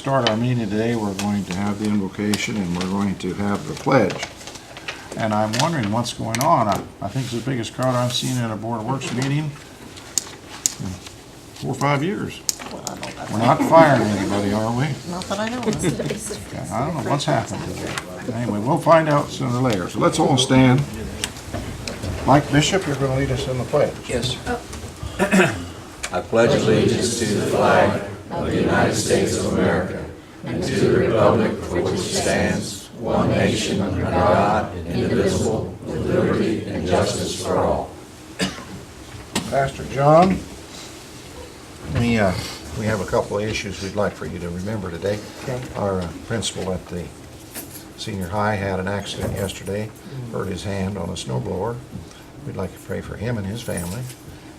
start our meeting today, we're going to have the invocation and we're going to have the pledge. And I'm wondering what's going on. I think it's the biggest crowd I've seen at a Board of Works meeting in 4 or 5 years. Well, I don't know. We're not firing anybody, are we? Not that I know of. Okay, I don't know what's happened today. Anyway, we'll find out sooner or later. So let's all stand. Mike Bishop, you're going to lead us in the pledge. Yes, sir. I pledge allegiance to the flag of the United States of America and to the republic for which it stands, one nation under God, indivisible, with liberty and justice for all. Pastor John, we have a couple of issues we'd like for you to remember today. Our principal at the senior high had an accident yesterday, hurt his hand on a snowblower. We'd like to pray for him and his family.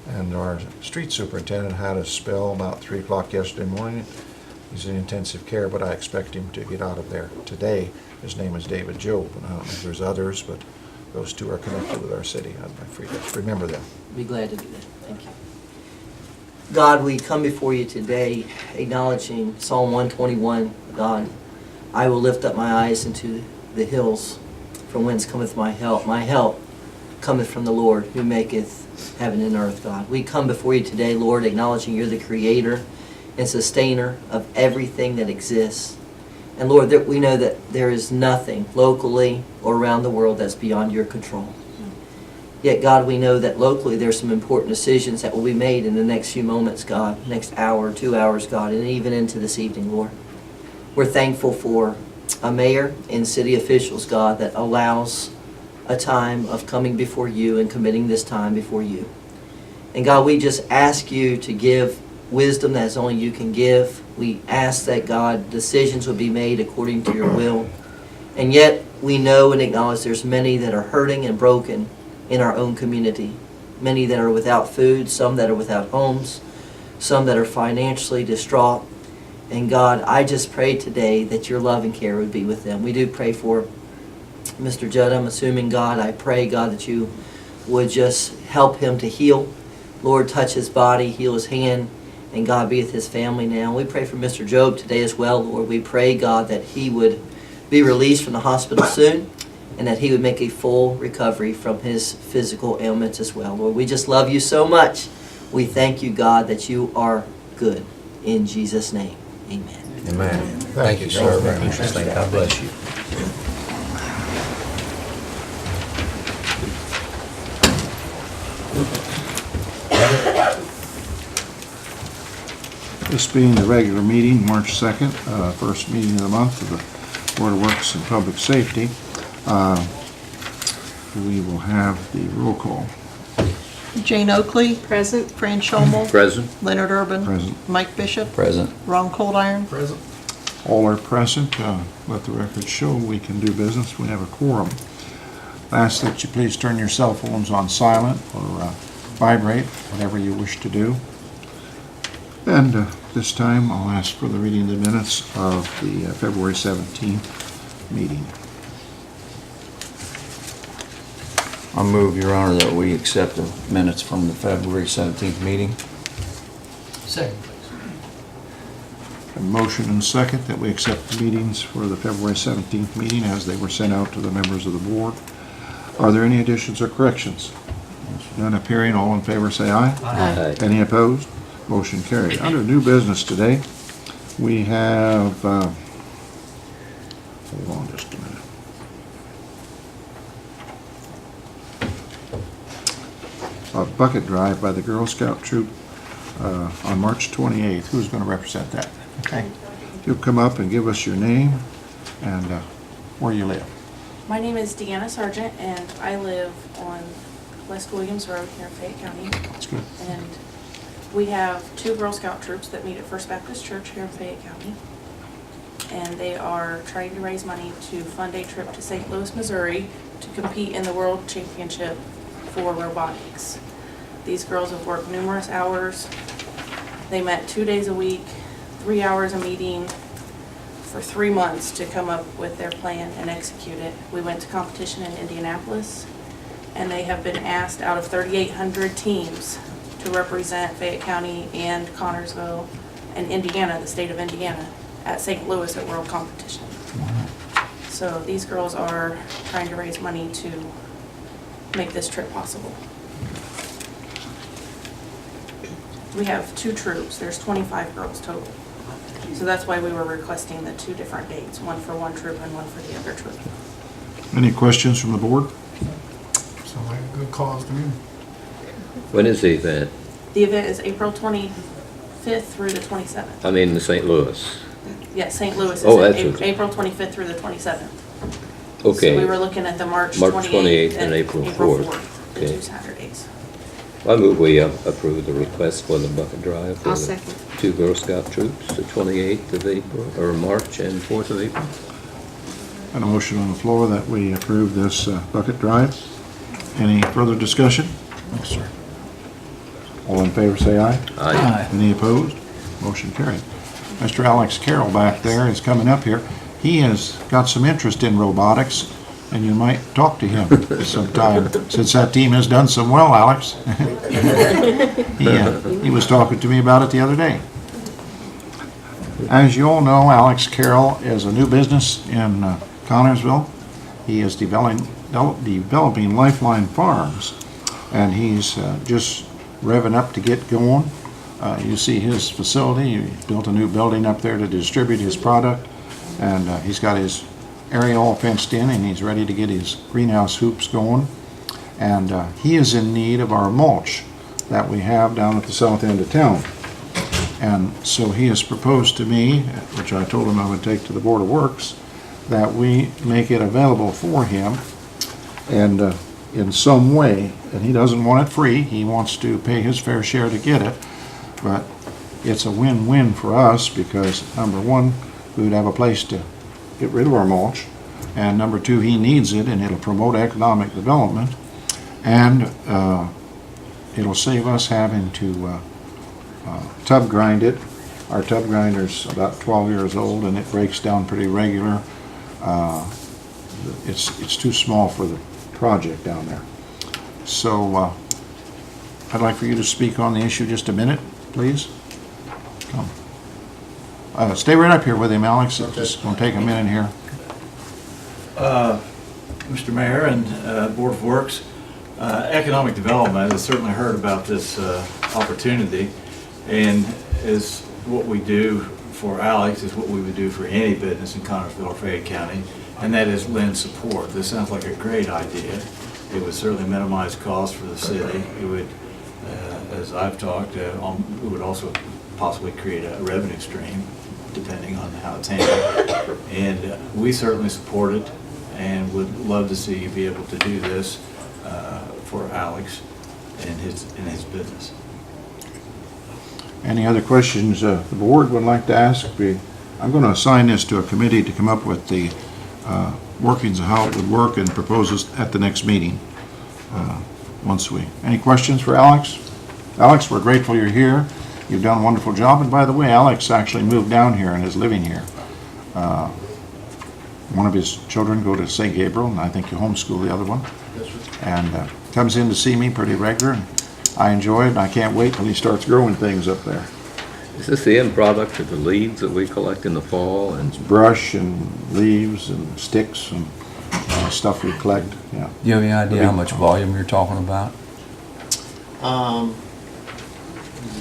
And our street superintendent had a spill about 3 o'clock yesterday morning. He's in intensive care, but I expect him to get out of there today. His name is David Job, and I don't know if there's others, but those two are connected with our city. I'd like for you to remember them. Be glad to do that. Thank you. God, we come before you today acknowledging Psalm 121. God, I will lift up my eyes into the hills, from whence cometh my help. My help cometh from the Lord, who maketh heaven and earth, God. We come before you today, Lord, acknowledging you're the creator and sustainer of everything that exists. And Lord, that we know that there is nothing locally or around the world that's beyond your control. Yet, God, we know that locally there's some important decisions that will be made in the next few moments, God, next hour, 2 hours, God, and even into this evening, Lord. We're thankful for a mayor and city officials, God, that allows a time of coming before you and committing this time before you. And God, we just ask you to give wisdom as only you can give. We ask that, God, decisions would be made according to your will. And yet we know and acknowledge there's many that are hurting and broken in our own community. Many that are without food, some that are without homes, some that are financially distraught. And God, I just pray today that your love and care would be with them. We do pray for Mr. Judd. I'm assuming, God, I pray, God, that you would just help him to heal. Lord, touch his body, heal his hand, and God, be with his family now. We pray for Mr. Job today as well, Lord. We pray, God, that he would be released from the hospital soon, and that he would make a full recovery from his physical ailments as well. Lord, we just love you so much. We thank you, God, that you are good. In Jesus' name, amen. Amen. Thank you, sir. Very interesting. God bless you. This being the regular meeting, March 2nd, first meeting of the month of the Board of Works and Public Safety, we will have the roll call. Jane Oakley. Present. Fran Schomel. Present. Leonard Urban. Present. Mike Bishop. Present. Ron Coldiron. Present. All are present. Let the record show we can do business. We have a quorum. I ask that you please turn your cell phones on silent or vibrate, whatever you wish to do. And this time I'll ask for the reading of the minutes of the February 17th meeting. I move, Your Honor, that we accept the minutes from the February 17th meeting. Second. A motion and second that we accept the meetings for the February 17th meeting as they were sent out to the members of the board. Are there any additions or corrections? None appearing, all in favor say aye. Aye. Any opposed? Motion carried. Under new business today, we have, hold on just a minute. A bucket drive by the Girl Scout troop on March 28th. Who's going to represent that? Okay. You'll come up and give us your name and where you live. My name is Deanna Sargent, and I live on West Williams Road here in Fayette County. That's good. And we have 2 Girl Scout troops that meet at First Baptist Church here in Fayette County. And they are trying to raise money to fund a trip to St. Louis, Missouri to compete in the World Championship for robotics. These girls have worked numerous hours. They met 2 days a week, 3 hours a meeting for 3 months to come up with their plan and execute it. We went to competition in Indianapolis, and they have been asked out of 3,800 teams to represent Fayette County and Connersville and Indiana, the state of Indiana, at St. Louis at World Competition. So these girls are trying to raise money to make this trip possible. We have 2 troops, there's 25 girls total. So that's why we were requesting the 2 different dates, one for one troop and one for the other troop. Any questions from the board? Sounds like a good cause to me. When is the event? The event is April 25th through the 27th. I mean, in St. Louis. Yes, St. Louis is Oh, that's okay. April 25th through the 27th. Okay. So we were looking at the March March 28th 28th and April 4th. the Okay. 2 Saturdays. I move we approve the request for the bucket drive for I'll the second. 2 Girl Scout troops, the 28th of April, or March and 4th of April. Got a motion on the floor that we approve this bucket drive. Any further discussion? No, sir. All in favor, say aye. Aye. Any opposed? Motion carried. Mr. Alex Carroll back there is coming up here. He has got some interest in robotics, and you might talk to him sometime, since that team has done some well, Alex. He was talking to me about it the other day. As you all know, Alex Carroll is a new business in Connersville. He is developing Lifeline Farms, and he's just revving up to get going. You see his facility. He built a new building up there to distribute his product, and he's got his area all fenced in, and he's ready to get his greenhouse hoops going. And he is in need of our mulch that we have down at the south end of town. And so he has proposed to me, which I told him I would take to the Board of Works, that we make it available for him and in some way. And he doesn't want it free. He wants to pay his fair share to get it. But it's a win-win for us because, number one, we would have a place to get rid of our mulch. And number two, he needs it and it'll promote economic development. And it'll save us having to tub grind it. Our tub grinder's about 12 years old and it breaks down pretty regular. It's too small for the project down there. So I'd like for you to speak on the issue just a minute, please. Come. Stay right up here with him, Alex. It's just gonna take a minute here. Mr. Mayor and Board of Works, economic development has certainly heard about this opportunity, and is what we do for Alex is what we would do for any business in Connersville or Fayette County, and that is lend support. This sounds like a great idea. It would certainly minimize costs for the city. It would, as I've talked, it would also possibly create a revenue stream, depending on how it's handled. And we certainly support it and would love to see you be able to do this for Alex and his business. Any other questions the board would like to ask? I'm going to assign this to a committee to come up with the workings of how it would work and propose this at the next meeting. Any questions for Alex? Alex, we're grateful you're here. You've done a wonderful job. And by the way, Alex actually moved down here and is living here. One of his children go to St. Gabriel, and I think you homeschool the other one. Yes, sir. And comes in to see me pretty regular. And I enjoy it, and I can't wait till he starts growing things up there. Is this the end product of the leaves that we collect in the fall? And Brush and leaves and sticks and stuff we collect, yeah. Do you have any idea how much volume you're talking about?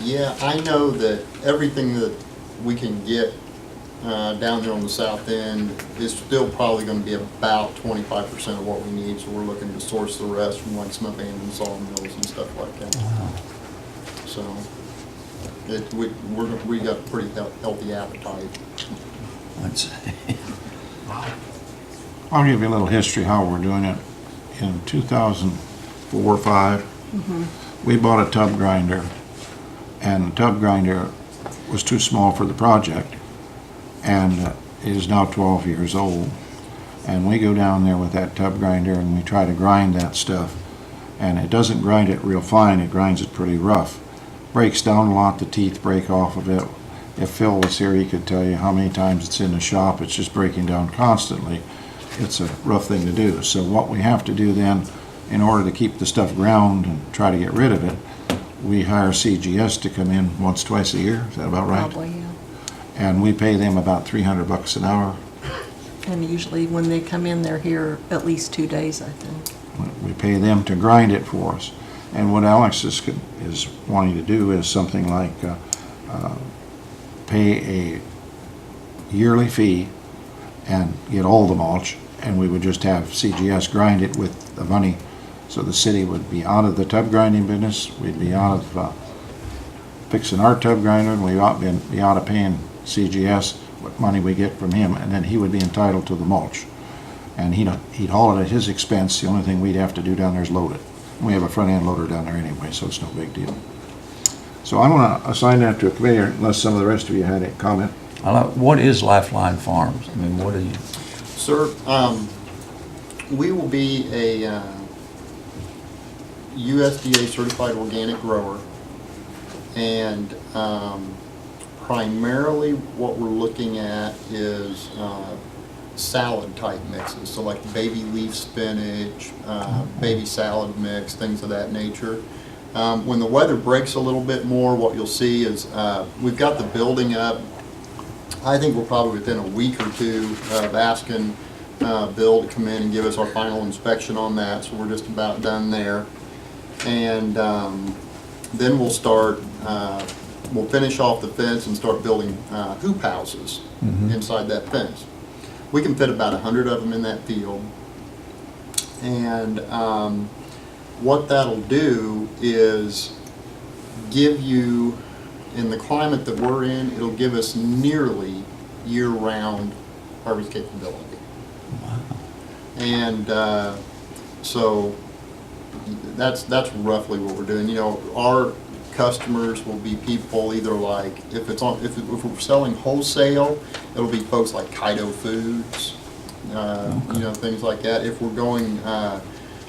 Yeah, I know that everything that we can get down there on the south end is still probably going to be about 25% of what we need, so we're looking to source the rest from like some abandoned sawmills and stuff like that. So we got a pretty healthy appetite. I'll give you a little history how we're doing it. In 2004 or 5, we bought a tub grinder, and the tub grinder was too small for the project, and it is now 12 years old. And we go down there with that tub grinder and we try to grind that stuff, and it doesn't grind it real fine, it grinds it pretty rough. Breaks down a lot, the teeth break off of it. If Phil was here, he could tell you how many times it's in the shop, it's just breaking down constantly. It's a rough thing to do. So what we have to do then, in order to keep the stuff ground and try to get rid of it, we hire CGS to come in once, twice a year. Is that about right? Probably, yeah. and we pay them about $300 an hour. And usually when they come in, they're here at least 2 days, I think. We pay them to grind it for us. And what Alex is wanting to do is something like pay a yearly fee and get all the mulch, and we would just have CGS grind it with the money. So the city would be out of the tub grinding business, we'd be out of fixing our tub grinder, and we'd be out of paying CGS what money we get from him, and then he would be entitled to the mulch. And he'd haul it at his expense. The only thing we'd have to do down there is load it. We have a front-end loader down there anyway, so it's no big deal. So I'm going to assign that to a committee, unless some of the rest of you had a comment. What is Lifeline Farms? I mean, what are you? Sir, we will be a USDA certified organic grower, and primarily what we're looking at is salad type mixes, so like baby leaf spinach, baby salad mix, things of that nature. When the weather breaks a little bit more, what you'll see is we've got the building up. I think we're probably within a week or two of asking Bill to come in and give us our final inspection on that, so we're just about done there. And then we'll start, we'll finish off the fence and start building hoop houses inside that fence. We can fit about 100 of them in that field. And what that'll do is give you, in the climate that we're in, it'll give us nearly year-round harvest capability. Wow. And so that's roughly what we're doing. You know, our customers will be people either like, if we're selling wholesale, it'll be folks like Kaido Foods, you know, things like that. If we're going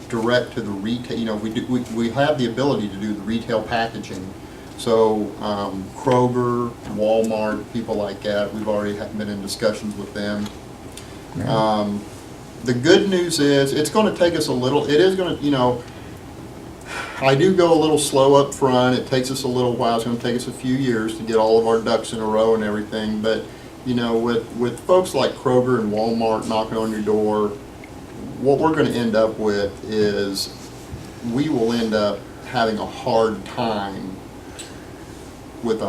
direct to the retail, you know, we have the ability to do the retail packaging. So Kroger, Walmart, people like that, we've already been in discussions with them. The good news is it's going to take us a little, it is going to, you know, I do go a little slow up front. It takes us a little while. It's going to take us a few years to get all of our ducks in a row and everything. But, you know, with folks like Kroger and Walmart knocking on your door, what we're going to end up with is we will end up having a hard time with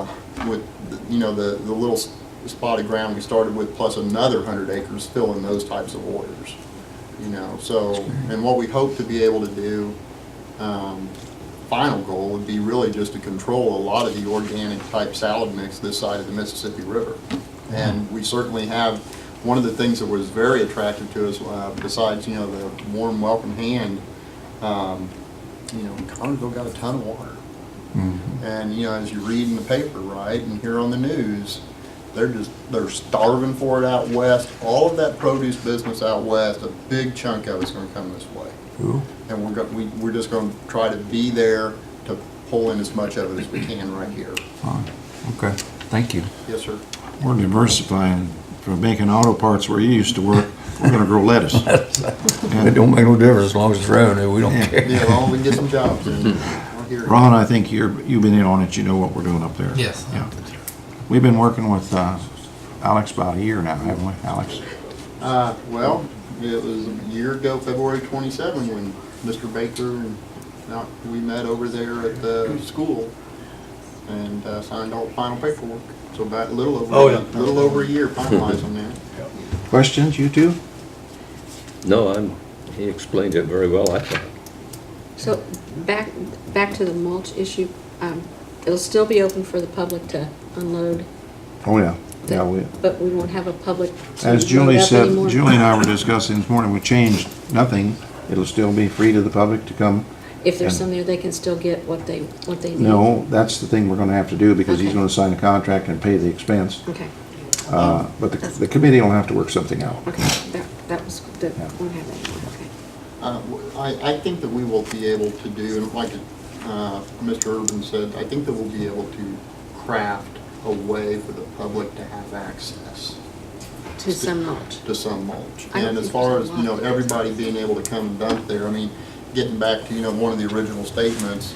you know, the little spot of ground we started with, plus another 100 acres filling those types of orders. You know, so, and what we hope to be able to do, final goal would be really just to control a lot of the organic type salad mix this side of the Mississippi River. And we certainly have, one of the things that was very attractive to us, besides, you know, the warm welcome hand, you know, Connersville got a ton of water. And, you know, as you read in the paper, right, and hear on the news, they're starving for it out west. All of that produce business out west, a big chunk of it's going to come this way. And we're just going to try to be there to pull in as much of it as we can right here. Fine. Okay, thank you. Yes, sir. We're diversifying from making auto parts where you used to work. We're going to grow lettuce. It don't make no difference as long as it's revenue, we don't Yeah. care. Yeah, well, we can get some jobs in. We're here. Ron, I think you've been in on it. You know what we're doing up there. Yes. Yeah. We've been working with Alex about a year now, haven't we, Alex? Well, it was a year ago, February 27, when Mr. Baker and we met over there at the school and signed all the final paperwork. So about a little over a year finalizing that. Questions, you two? No, he explained it very well, I thought. So back to the mulch issue, it'll still be open for the public to unload. Oh, yeah. Yeah, But we won't have a public to as load Julie up said, anymore? Julie and I were discussing this morning, we changed nothing. It'll still be free to the public to come. If there's and- some there, they can still get what they need? No, that's the thing we're gonna have to do, because he's Okay. gonna sign a contract and pay the expense. Okay, But the committee will have to work something out. okay, that was, won't have that anymore, okay. I think that we will be able to do, and like Mr. Urban said, I think that we'll be able to craft a way for the public to have access To some mulch. to some mulch. I don't And as think far there's as, a you know, lot. everybody being able to come and dump there, I mean, getting back to, you know, one of the original statements,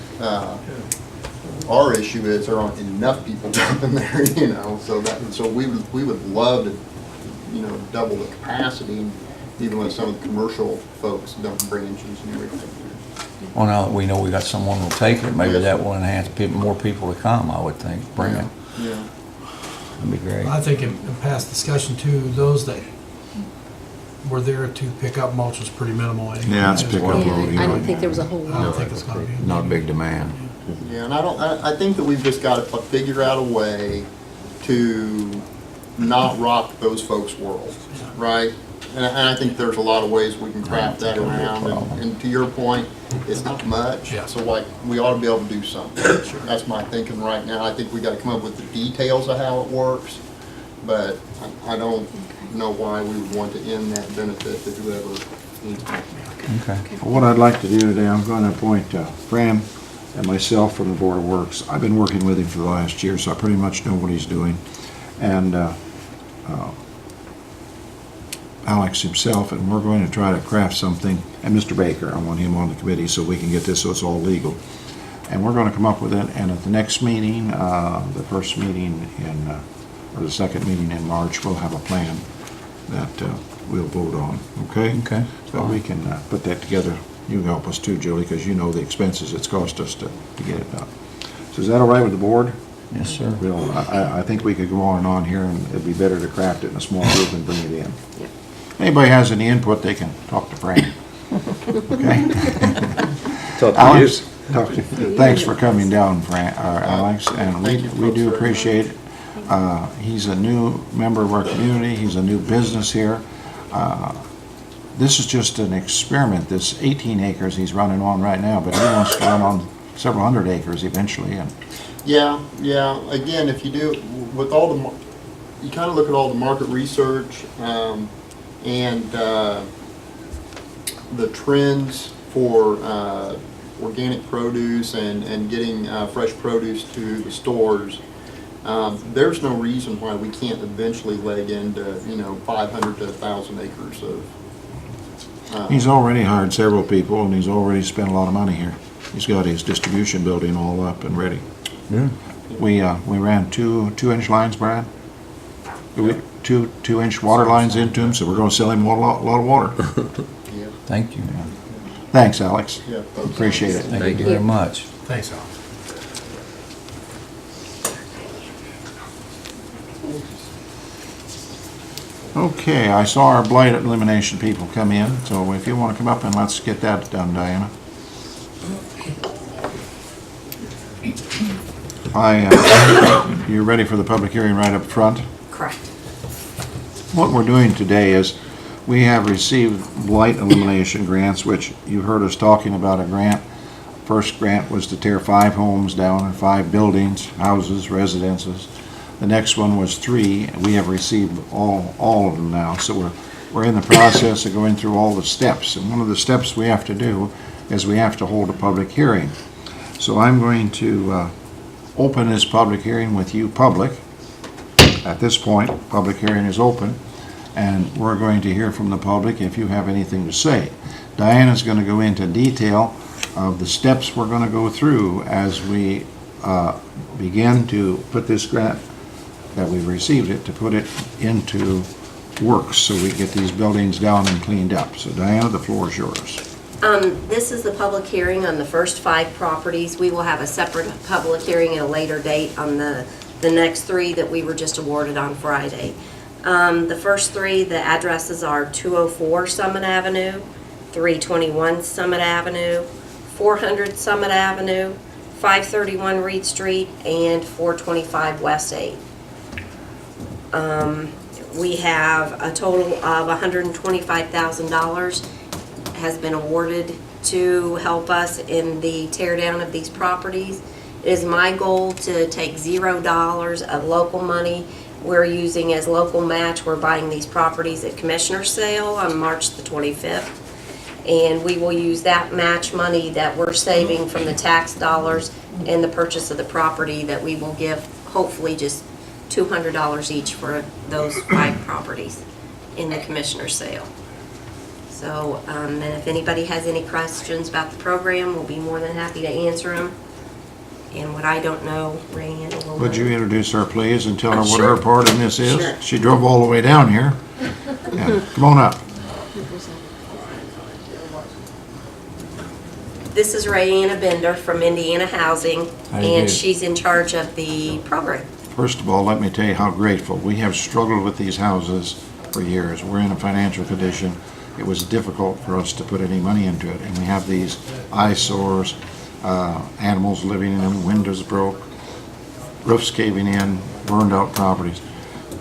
Our issue is there aren't enough people dumping there, you know, so we would love to, you know, double the capacity, even with some of the commercial folks dump branches and everything. Well, now that we know we got someone who'll take it, maybe Yes, that sir. will enhance more people to come, I would think, bring it. Yeah. That'd be great. I think in past discussion too, those that were there to pick up mulch was pretty minimal. anyway. Yeah, it's pick up Yeah, load, I yeah. don't think there was a whole I don't lot. think it's gonna be. Not a big demand. Yeah, and I think that we've just got to figure out a way to not rock those folks' world, right? And I think there's a lot of ways we can craft that around, and to your point, it's not much, Yeah. so like, we ought to be able to do something. That's my thinking right now. I think we got to come up with the details of how it works, but I don't know why we would want to end that benefit to whoever needs it. Okay. What I'd like to do today, I'm going to appoint Fran and myself from the Board of Works. I've been working with him for the last year, so I pretty much know what he's doing. And Alex himself, and we're going to try to craft something, and Mr. Baker, I want him on the committee so we can get this so it's all legal. And we're going to come up with it, and at the next meeting, the first meeting in, or the second meeting in March, we'll have a plan that we'll vote on, okay? Okay. So we can put that together. You can help us too, Julie, because you know the expenses it's cost us to get it done. So is that all right with the board? Yes, sir. Well, I think we could go on and on here, and it'd be better to craft it in a small group and bring it in. Yep. Anybody has any input, they can talk to Fran. Okay? Talk to you. Alex, talk to you. Thanks for coming down, Alex, and Thank you we folks do very appreciate it. He's a new member of our community, he's a new business here. This is just an experiment, this 18 acres he's running on right now, but he wants to run on several hundred acres eventually, and Yeah, again, if you do, with all the, you kind of look at all the market research, and the trends for organic produce and getting fresh produce to the stores, there's no reason why we can't eventually leg into, 500 to 1,000 acres of. he's already hired several people, and he's already spent a lot of money here. He's got his distribution building all up and ready. Yeah. We ran two-inch lines, Brad? Two-inch water lines into him, so we're gonna sell him a lot of water. Yeah, Thank you. Thanks, Alex. yeah. Appreciate it. Thank you very much. Thanks, Alex. Okay, I saw our blight elimination people come in, so if you want to come up and let's get that done, Diana. You're ready for the public hearing right up front? Correct. What we're doing today is we have received blight elimination grants, which you heard us talking about a grant. First grant was to tear 5 homes down and 5 buildings, houses, residences. The next one was 3. We have received all of them now. So we're in the process of going through all the steps. And one of the steps we have to do is we have to hold a public hearing. So I'm going to open this public hearing with you, public. At this point, public hearing is open, and we're going to hear from the public if you have anything to say. Diana's going to go into detail of the steps we're going to go through as we begin to put this grant that we've received it, to put it into works so we get these buildings down and cleaned up. So Diana, the floor is yours. This is the public hearing on the first 5 properties. We will have a separate public hearing at a later date on the next 3 that we were just awarded on Friday. The first 3, the addresses are 204 Summit Avenue, 321 Summit Avenue, 400 Summit Avenue, 531 Reed Street, and 425 West 8. We have a total of $125,000 has been awarded to help us in the tear down of these properties. It is my goal to take $0 of local money we're using as local match. We're buying these properties at Commissioner's Sale on March the 25th. And we will use that match money that we're saving from the tax dollars and the purchase of the property, that we will give hopefully just $200 each for those 5 properties in the Commissioner's Sale. So, and if anybody has any questions about the program, we'll be more than happy to answer them. And what I don't know, Rayanne will know. Would you introduce her, please, and tell her what Sure. her part in this is? Sure. She drove all the way down here. Yeah, come on up. This is Rayanne Bender from Indiana Housing, How you do? and she's in charge of the program. First of all, let me tell you how grateful. We have struggled with these houses for years. We're in a financial condition. It was difficult for us to put any money into it, and we have these eyesores, animals living in them, windows broke, roofs caving in, burned out properties.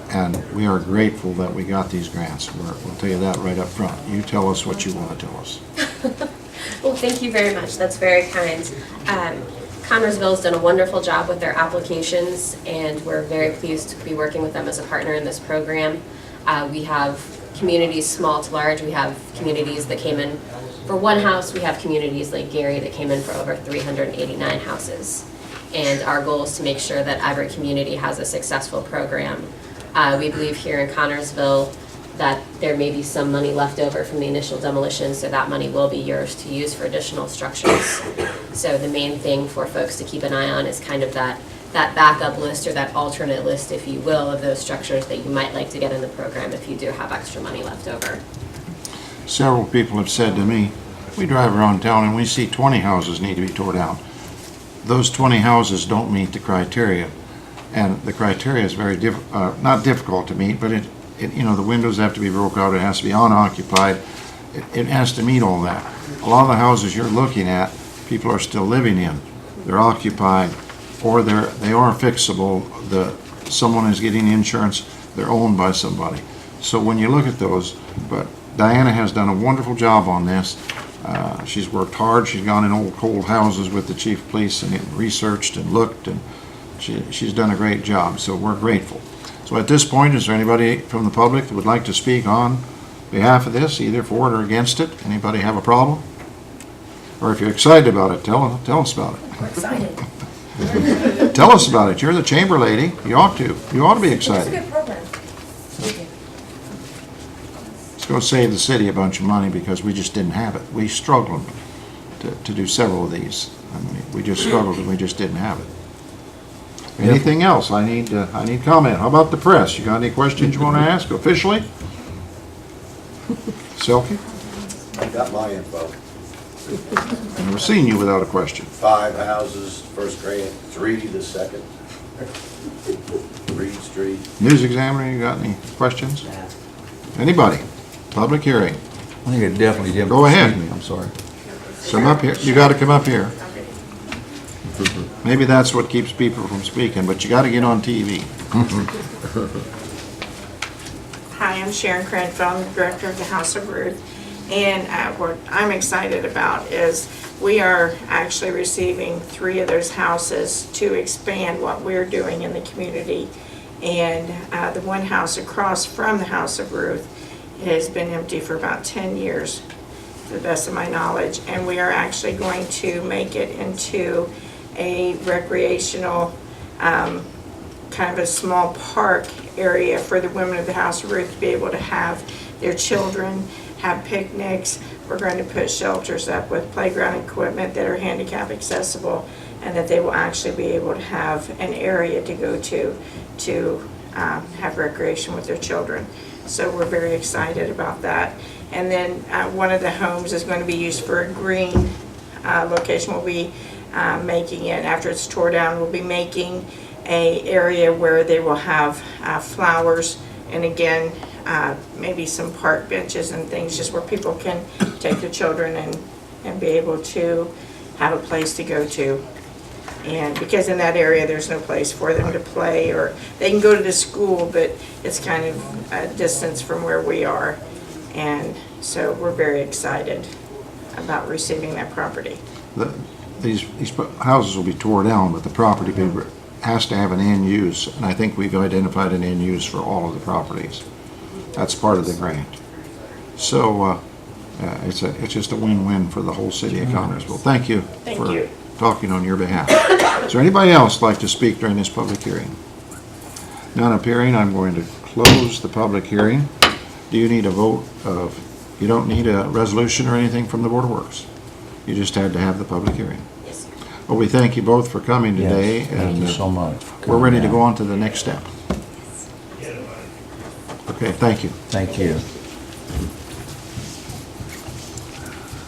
And we are grateful that we got these grants. We'll tell you that right up front. You tell us what you want to tell us. Well, thank you very much. That's very kind. Connersville's done a wonderful job with their applications, and we're very pleased to be working with them as a partner in this program. We have communities small to large. We have communities that came in for one house. We have communities like Gary that came in for over 389 houses. And our goal is to make sure that every community has a successful program. We believe here in Connersville that there may be some money left over from the initial demolition, so that money will be yours to use for additional structures. So the main thing for folks to keep an eye on is kind of that backup list, or that alternate list, if you will, of those structures that you might like to get in the program if you do have extra money left over. Several people have said to me, we drive around town and we see 20 houses need to be tore down. Those 20 houses don't meet the criteria. And the criteria is very not difficult to meet, but the windows have to be broke out, it has to be unoccupied, it has to meet all that. A lot of the houses you're looking at, people are still living in. They're occupied, or they are fixable. Someone is getting insurance, they're owned by somebody. So when you look at those, but Diana has done a wonderful job on this. She's worked hard, she's gone in old cold houses with the chief of police and researched and looked, and she's done a great job, so we're grateful. So at this point, is there anybody from the public that would like to speak on behalf of this, either for it or against it? Anybody have a problem? Or if you're excited about it, tell us about it. We're excited. Tell us about it. You're the chamber lady. You ought to. You ought to be It's a excited. good program. It's going to save the city a bunch of money because we just didn't have it. We struggled to do several of these. I mean, we just struggled and we just didn't have it. Anything else? I need comment. How about the press? You got any questions you want to ask officially? Silky? I got my info. I've never seen you without a question. 5 houses, first grant, 3 the second. Reed Street. News Examiner, you got any questions? Anybody? Public hearing. I think it definitely did. Go ahead. Excuse me, I'm sorry. Come up here. You got to come up here. Maybe that's what keeps people from speaking, but you got to get on TV. Hi, I'm Sharon Cranfield, I'm the director of the House of Ruth. And what I'm excited about is we are actually receiving 3 of those houses to expand what we're doing in the community. And the one house across from the House of Ruth has been empty for about 10 years, to the best of my knowledge. And we are actually going to make it into a recreational, kind of a small park area for the women of the House of Ruth to be able to have their children have picnics. We're going to put shelters up with playground equipment that are handicap accessible, and that they will actually be able to have an area to go to have recreation with their children. So we're very excited about that. And then one of the homes is going to be used for a green location. We'll be making it, after it's tore down, we'll be making a area where they will have flowers, and again, maybe some park benches and things, just where people can take their children and be able to have a place to go to. And because in that area, there's no place for them to play, or they can go to the school, but it's kind of a distance from where we are. And so we're very excited about receiving that property. These houses will be tore down, but the property has to have an end use, and I think we've identified an end use for all of the properties. That's part of the grant. So it's just a win-win for the whole city of Connersville. Thank you for talking on your behalf. Is there anybody else like to speak during this public hearing? None appearing. I'm going to close the public hearing. Do you need a vote of? You don't need a resolution or anything from the Board of Works. You just had to have the public hearing. Yes. Well, we thank you both for coming today. Yes, thank you so much. We're ready to go on to the next step. Okay, thank you. Thank you.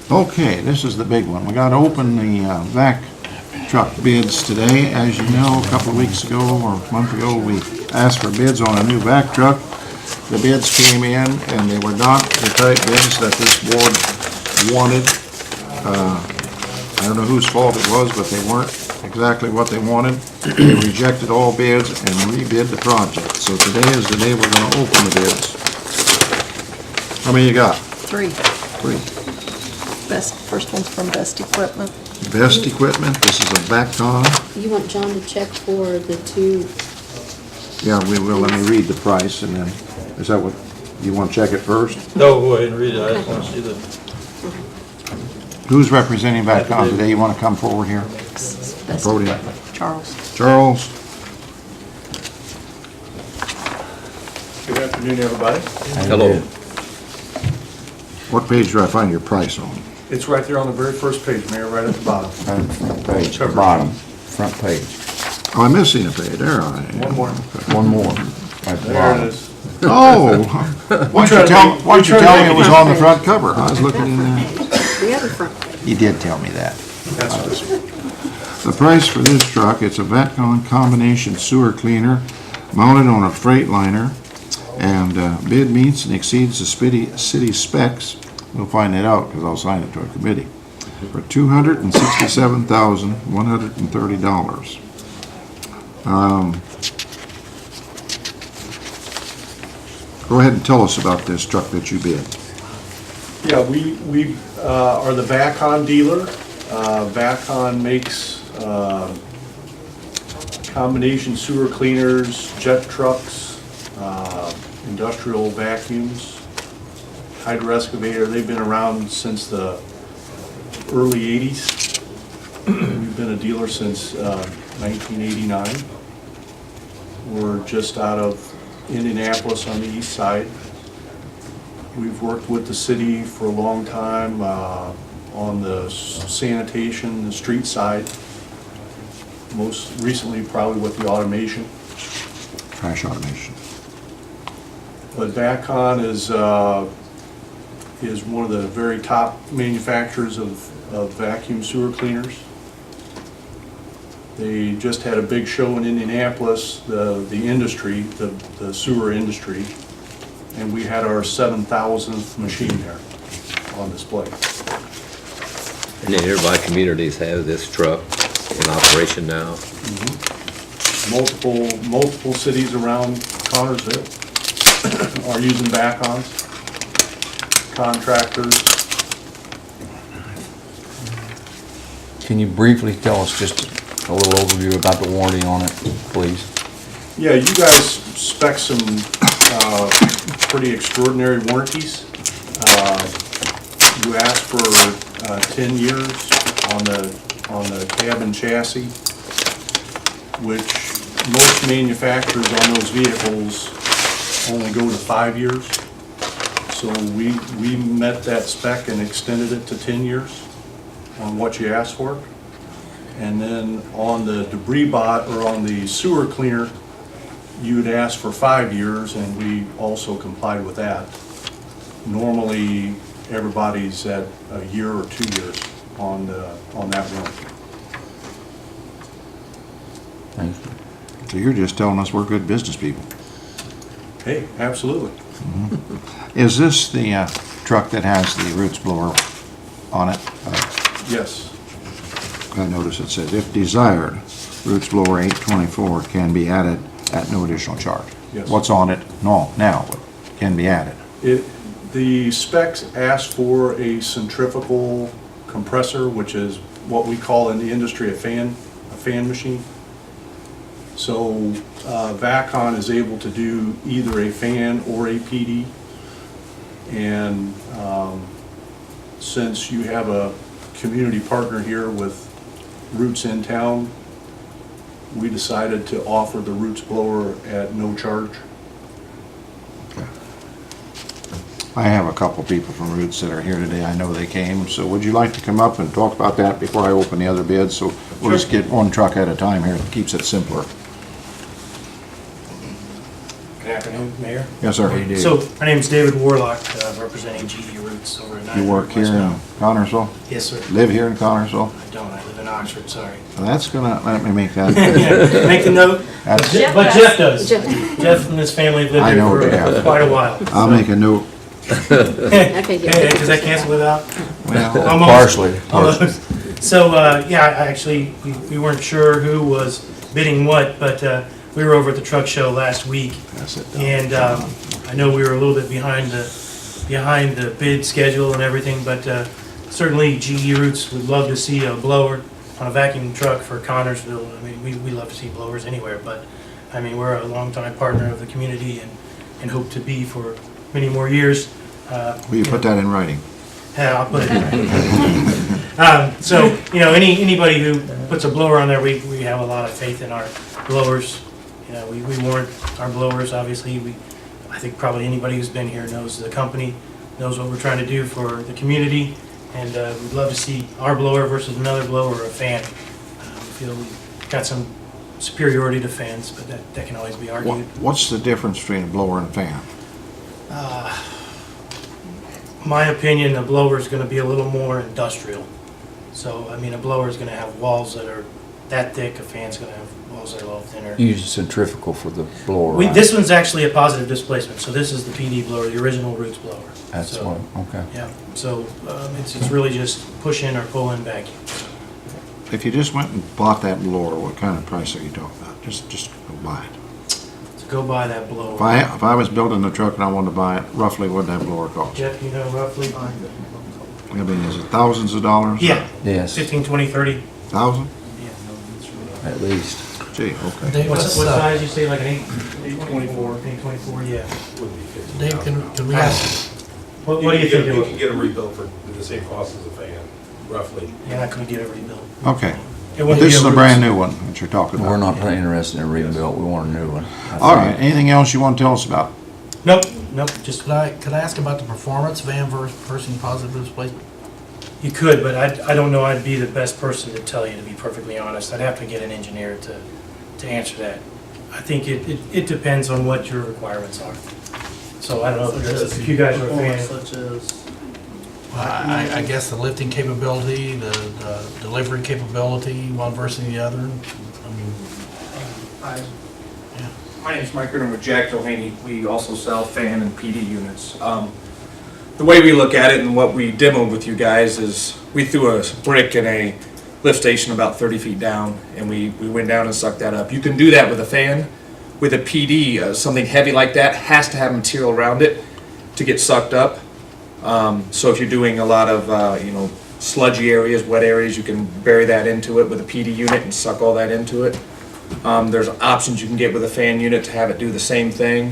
Okay, this is the big one. We got to open the vac truck bids today. As you know, a couple of weeks ago or a month ago, we asked for bids on a new vac truck. The bids came in and they were not the type bids that this board wanted. I don't know whose fault it was, but they weren't exactly what they wanted. They rejected all bids and rebid the project. So today is the day we're going to open the bids. How many you got? 3. 3. First one's from Best Equipment. Best Equipment, this is a VACCON. You want John to check for the 2? Yeah, we will. Let me read the price and then, is that what, you want to check it first? No, go ahead and read it. I just want to see the. Who's representing VACCON today? You want to come forward here? Best Podium. Equipment. Charles. Charles? Good afternoon, everybody. Hello. What page do I find your price on? It's right there on the very first page, Mayor, right at the bottom. Front page, the Cover. bottom, front page. Oh, I'm missing a page. There I am. One more. One more, at the There it bottom. is. Oh! Why'd you tell me it was on the front cover? I was looking in there. The other front page. You did tell me that. That's right. The price for this truck, it's a VACCON combination sewer cleaner mounted on a Freightliner, and bid meets and exceeds the city specs. We'll find that out because I'll sign it to a committee. For $267,130. Go ahead and tell us about this truck that you bid. Yeah, we are the VACCON dealer. VACCON makes combination sewer cleaners, jet trucks, industrial vacuums, hydro excavator. They've been around since the early 80s. We've been a dealer since 1989. We're just out of Indianapolis on the east side. We've worked with the city for a long time on the sanitation, the street side. Most recently, probably with the automation. Trash automation. But VACCON is one of the very top manufacturers of vacuum sewer cleaners. They just had a big show in Indianapolis, the industry, the sewer industry, and we had our 7,000th machine there on display. And then nearby communities have this truck in operation now. Multiple cities around Connersville are using VACCONs, contractors. Can you briefly tell us just a little overview about the warranty on it, please? Yeah, you guys spec some pretty extraordinary warranties. You asked for 10 years on the cab and chassis, which most manufacturers on those vehicles only go to 5 years. So we met that spec and extended it to 10 years on what you asked for. And then on the debris bot, or on the sewer cleaner, you'd ask for 5 years, and we also complied with that. Normally, everybody's at a year or 2 years on that warranty. Thank you. So you're just telling us we're good business people. Hey, absolutely. Is this the truck that has the roots blower on it? Yes. I notice it says, if desired, roots blower 824 can be added at no additional charge. Yes. What's on it? No, now, but can be added. The specs ask for a centrifugal compressor, which is what we call in the industry a fan machine. So VACCON is able to do either a fan or a PD. And since you have a community partner here with Roots in town, we decided to offer the Roots blower at no charge. I have a couple people from Roots that are here today. I know they came. So would you like to come up and talk about that before I open the other bids? So we'll just get one truck at a time here. It keeps it simpler. Good afternoon, Mayor. Yes, sir. So, my name is David Warlock, representing GE Roots over at 9. You work here in Connersville? Yes, sir. Live here in Connersville? I don't, I live in Oxford, sorry. That's gonna, let me make that. Yeah, make the note. That's- But Jeff does. Jeff and his family have lived I know here for Jeff. quite a while. I'll make a note. Okay, yeah. Does that cancel it out? Well, Almost. partially. Almost. So, yeah, I actually, we weren't sure who was bidding what, but we were over at the truck show last week. That's it. And I know we were a little bit behind the bid schedule and everything, but certainly GE Roots would love to see a blower on a vacuum truck for Connersville. I mean, we love to see blowers anywhere, but I mean, we're a longtime partner of the community and hope to be for many more years. Will you put that in writing? Yeah, I'll put it in. So, you know, anybody who puts a blower on there, we have a lot of faith in our blowers. You know, we warrant our blowers, obviously. I think probably anybody who's been here knows the company, knows what we're trying to do for the community, and we'd love to see our blower versus another blower or a fan. We feel we've got some superiority to fans, but that can always be argued. What's the difference between a blower and a fan? My opinion, a blower is going to be a little more industrial. So, I mean, a blower is going to have walls that are that thick, a fan's going to have walls that are a little thinner. Use centrifugal for the blower, right? This one's actually a positive displacement, so this is the PD blower, the original Roots blower. That's So, one, okay. Yeah, so it's really just push in or pull in vacuum. If you just went and bought that blower, what kind of price are you talking about? Just go buy it. To go buy that blower. If I was building a truck and I wanted to buy it, roughly what would that blower cost? Jeff, you know roughly? I mean, is it thousands of dollars? Yeah. Yes. 15, 20, 30. Thousand? At least. Gee, okay. Dave, What let's, size you say, like an 824? 824, yeah. Dave, can we ask, What do you think it You would? can get a rebuilt for the same cost as a fan, roughly. Yeah, I could get it rebuilt. Okay. It wouldn't This be is a Roots. brand new one that you're talking about. We're not interested in a rebuild, we want a new one. All right, anything else you want to tell us about? Nope, just, could I ask about the performance van versus positive displacement? you could, but I don't know I'd be the best person to tell you, to be perfectly honest. I'd have to get an engineer to answer that. I think it depends on what your requirements are. So I don't know if you guys are a fan. Such as, I guess the lifting capability, the delivery capability, one versus the other. I mean, Hi. My name's Mike Ritter with Jack Doheny. We also sell fan and PD units. The way we look at it and what we demoed with you guys is we threw a brick in a lift station about 30 feet down, and we went down and sucked that up. You can do that with a fan. With a PD, something heavy like that has to have material around it to get sucked up. So if you're doing a lot of sludgy areas, wet areas, you can bury that into it with a PD unit and suck all that into it. There's options you can get with a fan unit to have it do the same thing.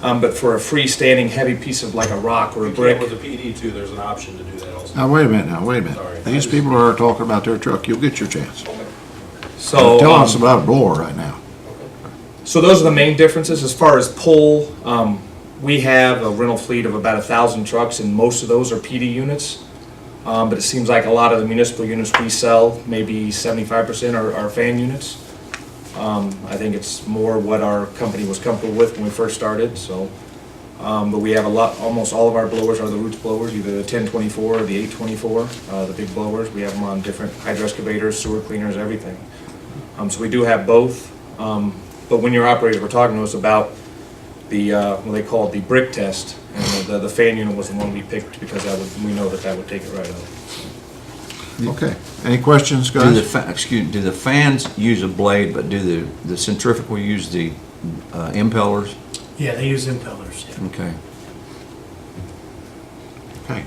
But for a freestanding heavy piece of like a rock or a brick. With a PD too, there's an option to do that also. Now, wait a minute. Sorry. These people are talking about their truck, you'll get your chance. So Tell us about a blower right now. So those are the main differences. As far as pull, we have a rental fleet of about 1,000 trucks, and most of those are PD units. But it seems like a lot of the municipal units we sell, maybe 75% are fan units. I think it's more what our company was comfortable with when we first started. So, but we have almost all of our blowers are the Roots blowers, either the 1024 or the 824, the big blowers. We have them on different hydro excavators, sewer cleaners, everything. So we do have both. But when your operators were talking to us about the, what they call it, the brick test, and the fan unit was the one we picked because we know that would take it right up. Okay, any questions, Do guys? do the fans use a blade, but do the centrifugal use the impellers? Yeah, they use impellers, yeah. Okay. Okay,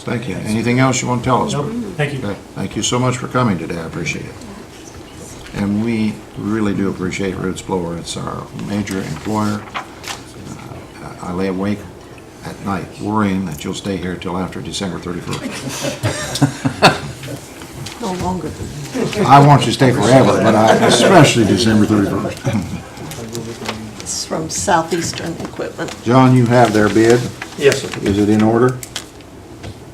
thank you. Anything else you want to tell us? Nope, thank you. Okay, thank you so much for coming today, I appreciate it. And we really do appreciate Roots Blower, it's our major employer. I lay awake at night worrying that you'll stay here till after December 31st. No longer than that. I want you to stay forever, but especially December 31st. It's from Southeastern Equipment. John, you have their bid? Yes, sir. Is it in order?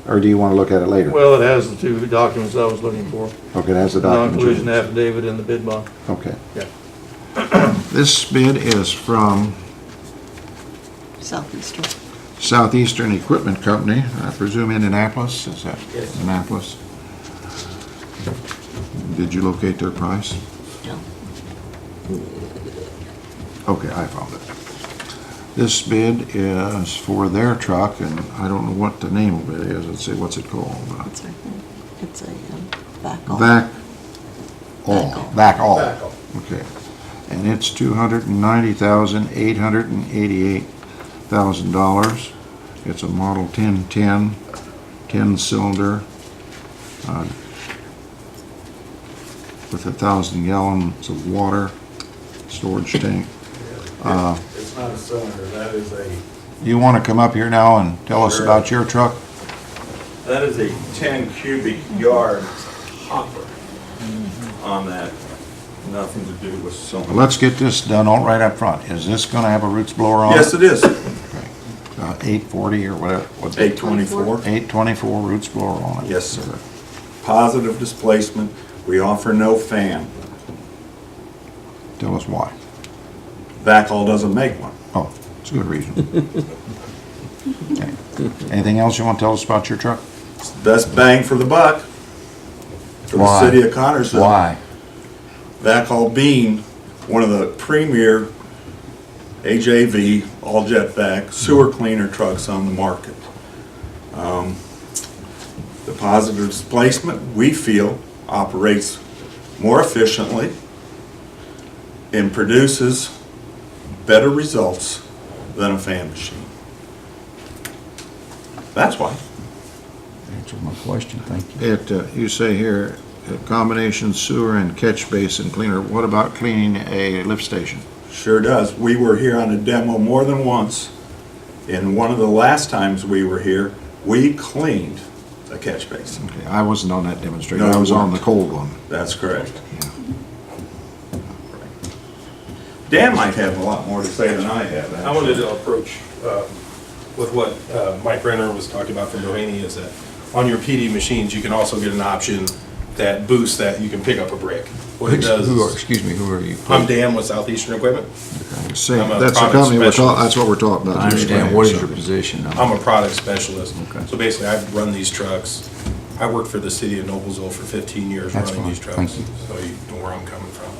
Or do you want to look at it later? Well, it has the two documents I was looking for. Okay, that's the document. Non-collision affidavit and the bid bond. Okay. Yeah. This bid is from Southeastern. Southeastern Equipment Company, I presume Indianapolis, is that? Yes. Indianapolis. Did you locate their price? No. Okay, I found it. This bid is for their truck, and I don't know what the name of it is. Let's see, what's it called? It's a, it's a back all. Vac all. Vac all. Back all. Okay. And it's $290,888,000. It's a Model 1010, 10-cylinder, with 1,000 gallons of water, storage tank. It's not a cylinder, that is You want to come up here now and tell us about your truck? that is a 10 cubic yard hopper on that. Nothing to do with cylinder. Let's get this done all right up front. Is this going to have a roots blower on it? Yes, it is. 840 or whatever? 824. 824 roots blower on it. Yes, sir. Positive displacement. We offer no fan. Tell us why. Vacol doesn't make one. Oh, it's a good reason. Okay. Anything else you want to tell us about your truck? It's the best bang for the buck for Why? the city of Connersville. Why? Vacol being one of the premier AJV, all jet vac, sewer cleaner trucks on the market. The positive displacement, we feel, operates more efficiently and produces better results than a fan machine. That's why. Answered my question, thank you. You say here, a combination sewer and catch basin cleaner. What about cleaning a lift station? Sure does. We were here on a demo more than once. And one of the last times we were here, we cleaned a catch basin. Okay, I wasn't on that demonstration. No, I was you on the weren't. cold one. That's correct. Dan might have a lot more to say than I have. I wanted to approach with what Mike Renner was talking about from Doheny, is that on your PD machines, you can also get an option that boosts that you can pick up a brick. What it does is, Excuse me, who are you? I'm Dan with Southeastern Equipment. Say, I'm a that's the product company specialist. that's what we're talking about. I understand, what is your position now? I'm a product specialist. Okay. So basically, I've run these trucks. I worked for the city of Noblesville for 15 years That's running fine. these trucks. Thank you. So you know where I'm coming from.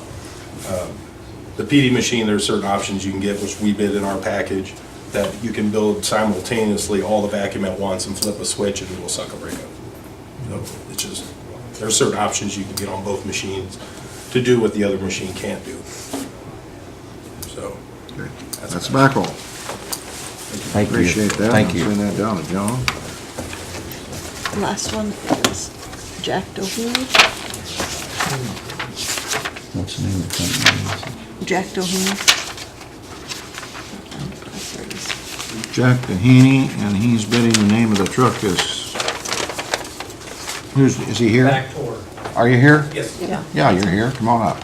The PD machine, there's certain options you can get, which we bid in our package, that you can build simultaneously all the vacuum at once and flip a switch and it will suck a break up. So it's just, there's certain options you can get on both machines to do what the other machine can't do. So. Okay. That's back all. Thank you. Appreciate that. Thank you. I'll send that down to John. The last one is Jack Doheny. What's the name of the company? Jack Doheny. Jack Doheny, and he's bidding, the name of the truck is, is he here? Vactor. Are you here? Yes. Yeah. Yeah, you're here. Come on up.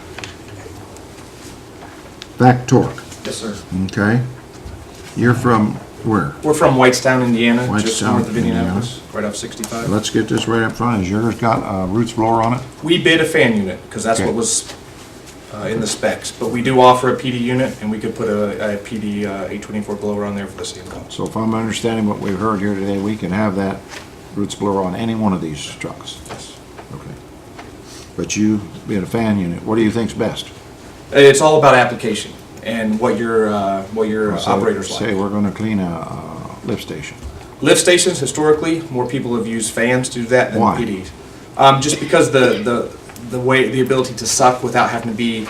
Vactor. Yes, sir. Okay. You're from where? We're from Whitestown, Indiana, just Whitestown, north of Indiana. Indianapolis, right off 65. Let's get this right up front. Has yours got a roots blower on it? We bid a fan unit, because that's Okay. what was in the specs, but we do offer a PD unit, and we could put a PD 824 blower on there for the same cost. So if I'm understanding what we've heard here today, we can have that roots blower on any one of these trucks? Yes. Okay. But you, being a fan unit, what do you think's best? It's all about application and what your operators like. Say we're gonna clean a lift station. Lift stations, historically, more people have used fans to do that than Why? PDs. Just because the ability to suck without having to be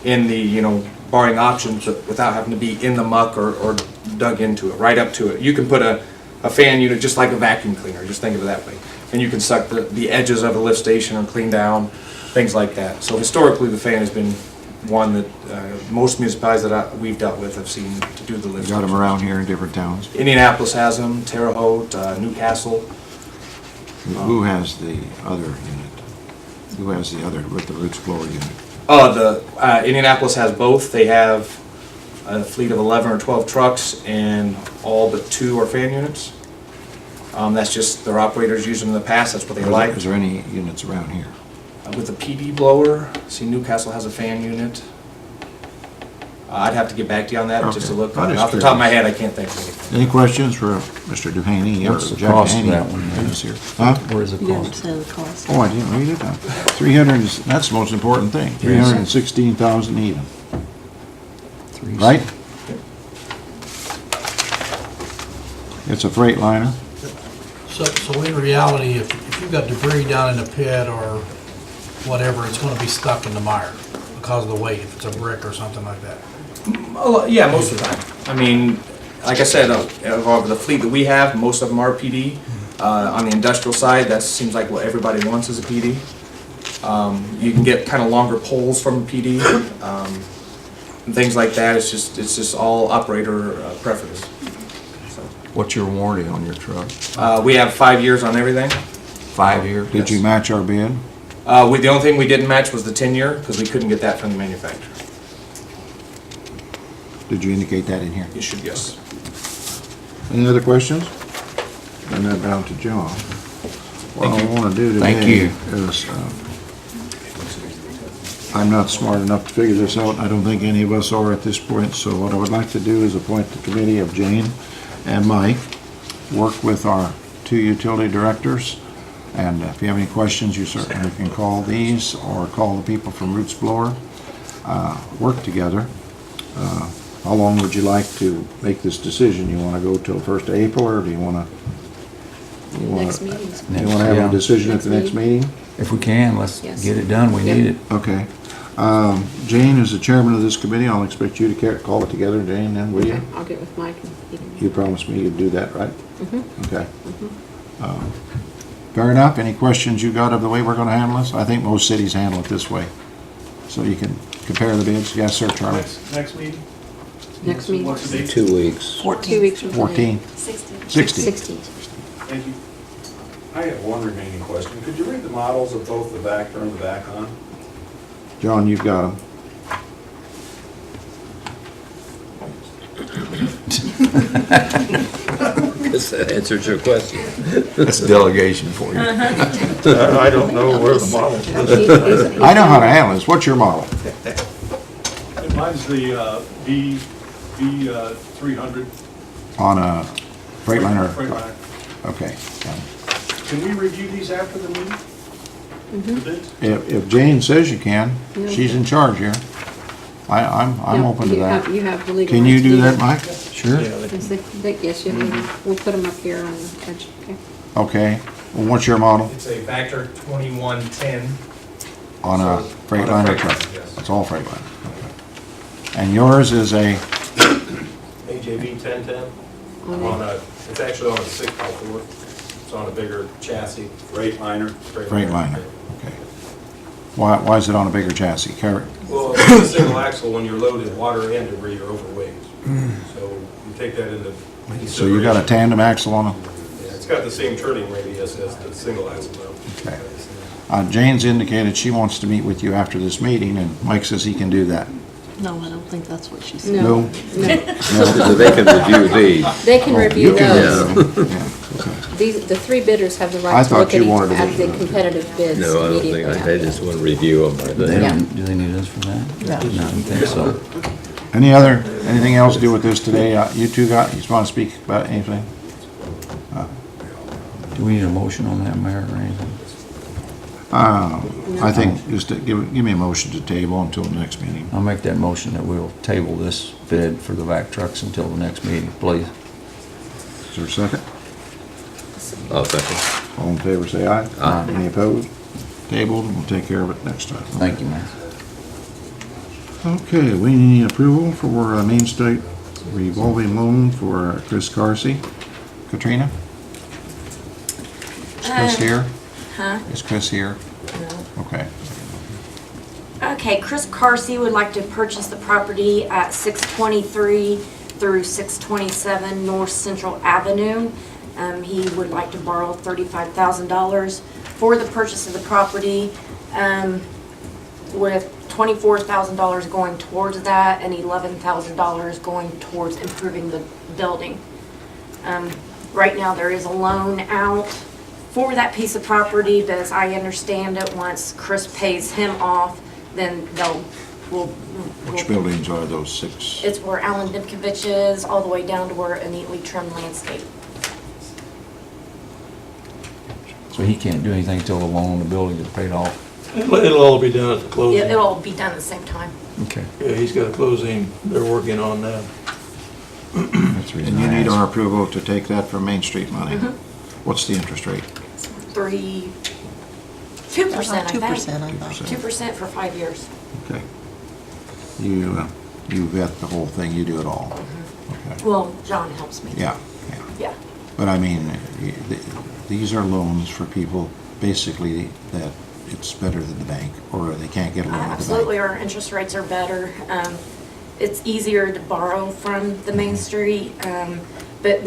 in the, barring options, but without having to be in the muck or dug into it, right up to it. You can put a fan unit just like a vacuum cleaner, just think of it that way. And you can suck the edges of a lift station or clean down, things like that. So historically, the fan has been one that most municipalities that we've dealt with have seen to do the lift. Got them stations. around here in different towns. Indianapolis has them, Terre Haute, Newcastle. Who has the other unit? Who has the other with the roots blower unit? Indianapolis has both. They have a fleet of 11 or 12 trucks, and all but 2 are fan units. That's just their operators used them in the past, that's what they like. Is there any units around here? With the PD blower, see Newcastle has a fan unit. I'd have to get back to you on that, just to look. I'm just Off the top of my curious. head, I can't think of anything. Any questions for Mr. Duhaney? What's the Jack cost of Duhaney that one? is here. Huh? Where's the You didn't cost? say the cost. Oh, I didn't read it. 300, that's the most important thing. 316,000 even. Right? It's a Freightliner. So in reality, if you've got debris down in the pit or whatever, it's gonna be stuck in the mire because of the weight, if it's a brick or something like that. Yeah, most of the time. I mean, like I said, of the fleet that we have, most of them are PD. On the industrial side, that seems like what everybody wants is a PD. You can get kind of longer poles from a PD, and things like that. It's just all operator preference. What's your warranty on your truck? We have 5 years on everything. 5 years? Did you match our bid? The only thing we didn't match was the 10-year, because we couldn't get that from the manufacturer. Did you indicate that in here? You should, yes. Any other questions? Then that down to John. What I want to do Thank today you. is, I'm not smart enough to figure this out. I don't think any of us are at this point. So what I would like to do is appoint the committee of Jane and Mike, work with our 2 utility directors. And if you have any questions, you certainly can call these or call the people from Roots Blower. Work together. How long would you like to make this decision? You want to go till 1st of April, or do you want to? Next meeting's. Do you want to have Yeah. a decision at the next meeting? If we can, let's Yes. get it done, we need it. Okay. Jane is the chairman of this committee. I'll expect you to call it together, Jane, then, will you? Okay, I'll get with Mike and he can. You promised me you'd do that, right? Mhm. Okay. Fair enough. Any questions you got of the way we're going to handle this? I think most cities handle it this way. So you can compare the bids. Yes, sir, Charlie. Next meeting? Next meeting. What's the date? 2 weeks. 2 weeks from today. 14. 60. 16. Thank you. I have one remaining question. Could you read the models of both the Vector and the Vacon? John, you've got them. Guess that answers your question. That's delegation for you. I don't know where the model is. I know how to handle this. What's your model? Mine's the V300 On a Freightliner? Freightliner. Okay. Can we review these after the meeting? The bids? If Jane says you can, Yeah. she's in charge here. I'm No, open to you that. have- You have the legal. Can right you to do that, Mike? Sure. Yes, you have. We'll put them up here on the edge, okay? Okay. Well, what's your model? It's a Vector 2110. On a So, on a Freightliner Freightliner, truck? yes. It's all Freightliner. Okay. And yours is a, AJB 1010? It's actually on a 6x4. It's on a bigger chassis. Freightliner. Freightliner, okay. Why is it on a bigger chassis? Well, it's a single axle. When you're loaded water and debris, you're overweight. So you take that into consideration. So you got a tandem axle on a, Yeah, it's got the same turning radius as the single axle though. okay. Jane's indicated she wants to meet with you after this meeting, and Mike says he can do that. No, I don't think that's what she said. No. No? So they can review these. They can Oh, review you can those. review them. Yeah, okay. The 3 bidders have the I right to thought look you wanted to at do the that. competitive bids No, I don't think, immediately. they just want to review them. I think. They Yeah. don't, do they need us for that? No, I don't think so. Anything else to do with this today? You two you just want to speak about anything? Do we need a motion on that, Mayor, or anything? I think just to give me a motion to table until the next meeting. I'll make that motion that we'll table this bid for the vac trucks until the next meeting, please. Is there a second? I'll second. All in favor, say aye. Aye. Any opposed? Tabled, and we'll take care of it next time. Thank you, Mayor. Okay, we need approval for a Main State revolving loan for Chris Carsey. Katrina? Is Chris here? Huh? Is Chris here? No. Okay. Okay, Chris Carsey would like to purchase the property at 623 through 627 North Central Avenue. He would like to borrow $35,000 for the purchase of the property, with $24,000 going towards that and $11,000 going towards improving the building. Right now, there is a loan out for that piece of property, but as I understand it, once Chris pays him off, then we'll. Which buildings are those 6? It's where Alan Dibkovich is, all the way down to where a neatly trimmed landscape. So he can't do anything until the loan on the building is paid off? It'll all be done at the closing. It'll all be done at the same time. Okay. Yeah, he's got a closing they're working on now. And you need our approval to take that from Main Street money. Mhm. What's the interest rate? 2%, I think. 2%, I thought. 2% for 5 years. Okay. You vet the whole thing, you do it all. Okay. Well, John helps me. Yeah, Yeah. but I mean, these are loans for people basically that it's better than the bank, or they can't get a loan at the bank. Absolutely, our interest rates are better. It's easier to borrow from the Main Street, but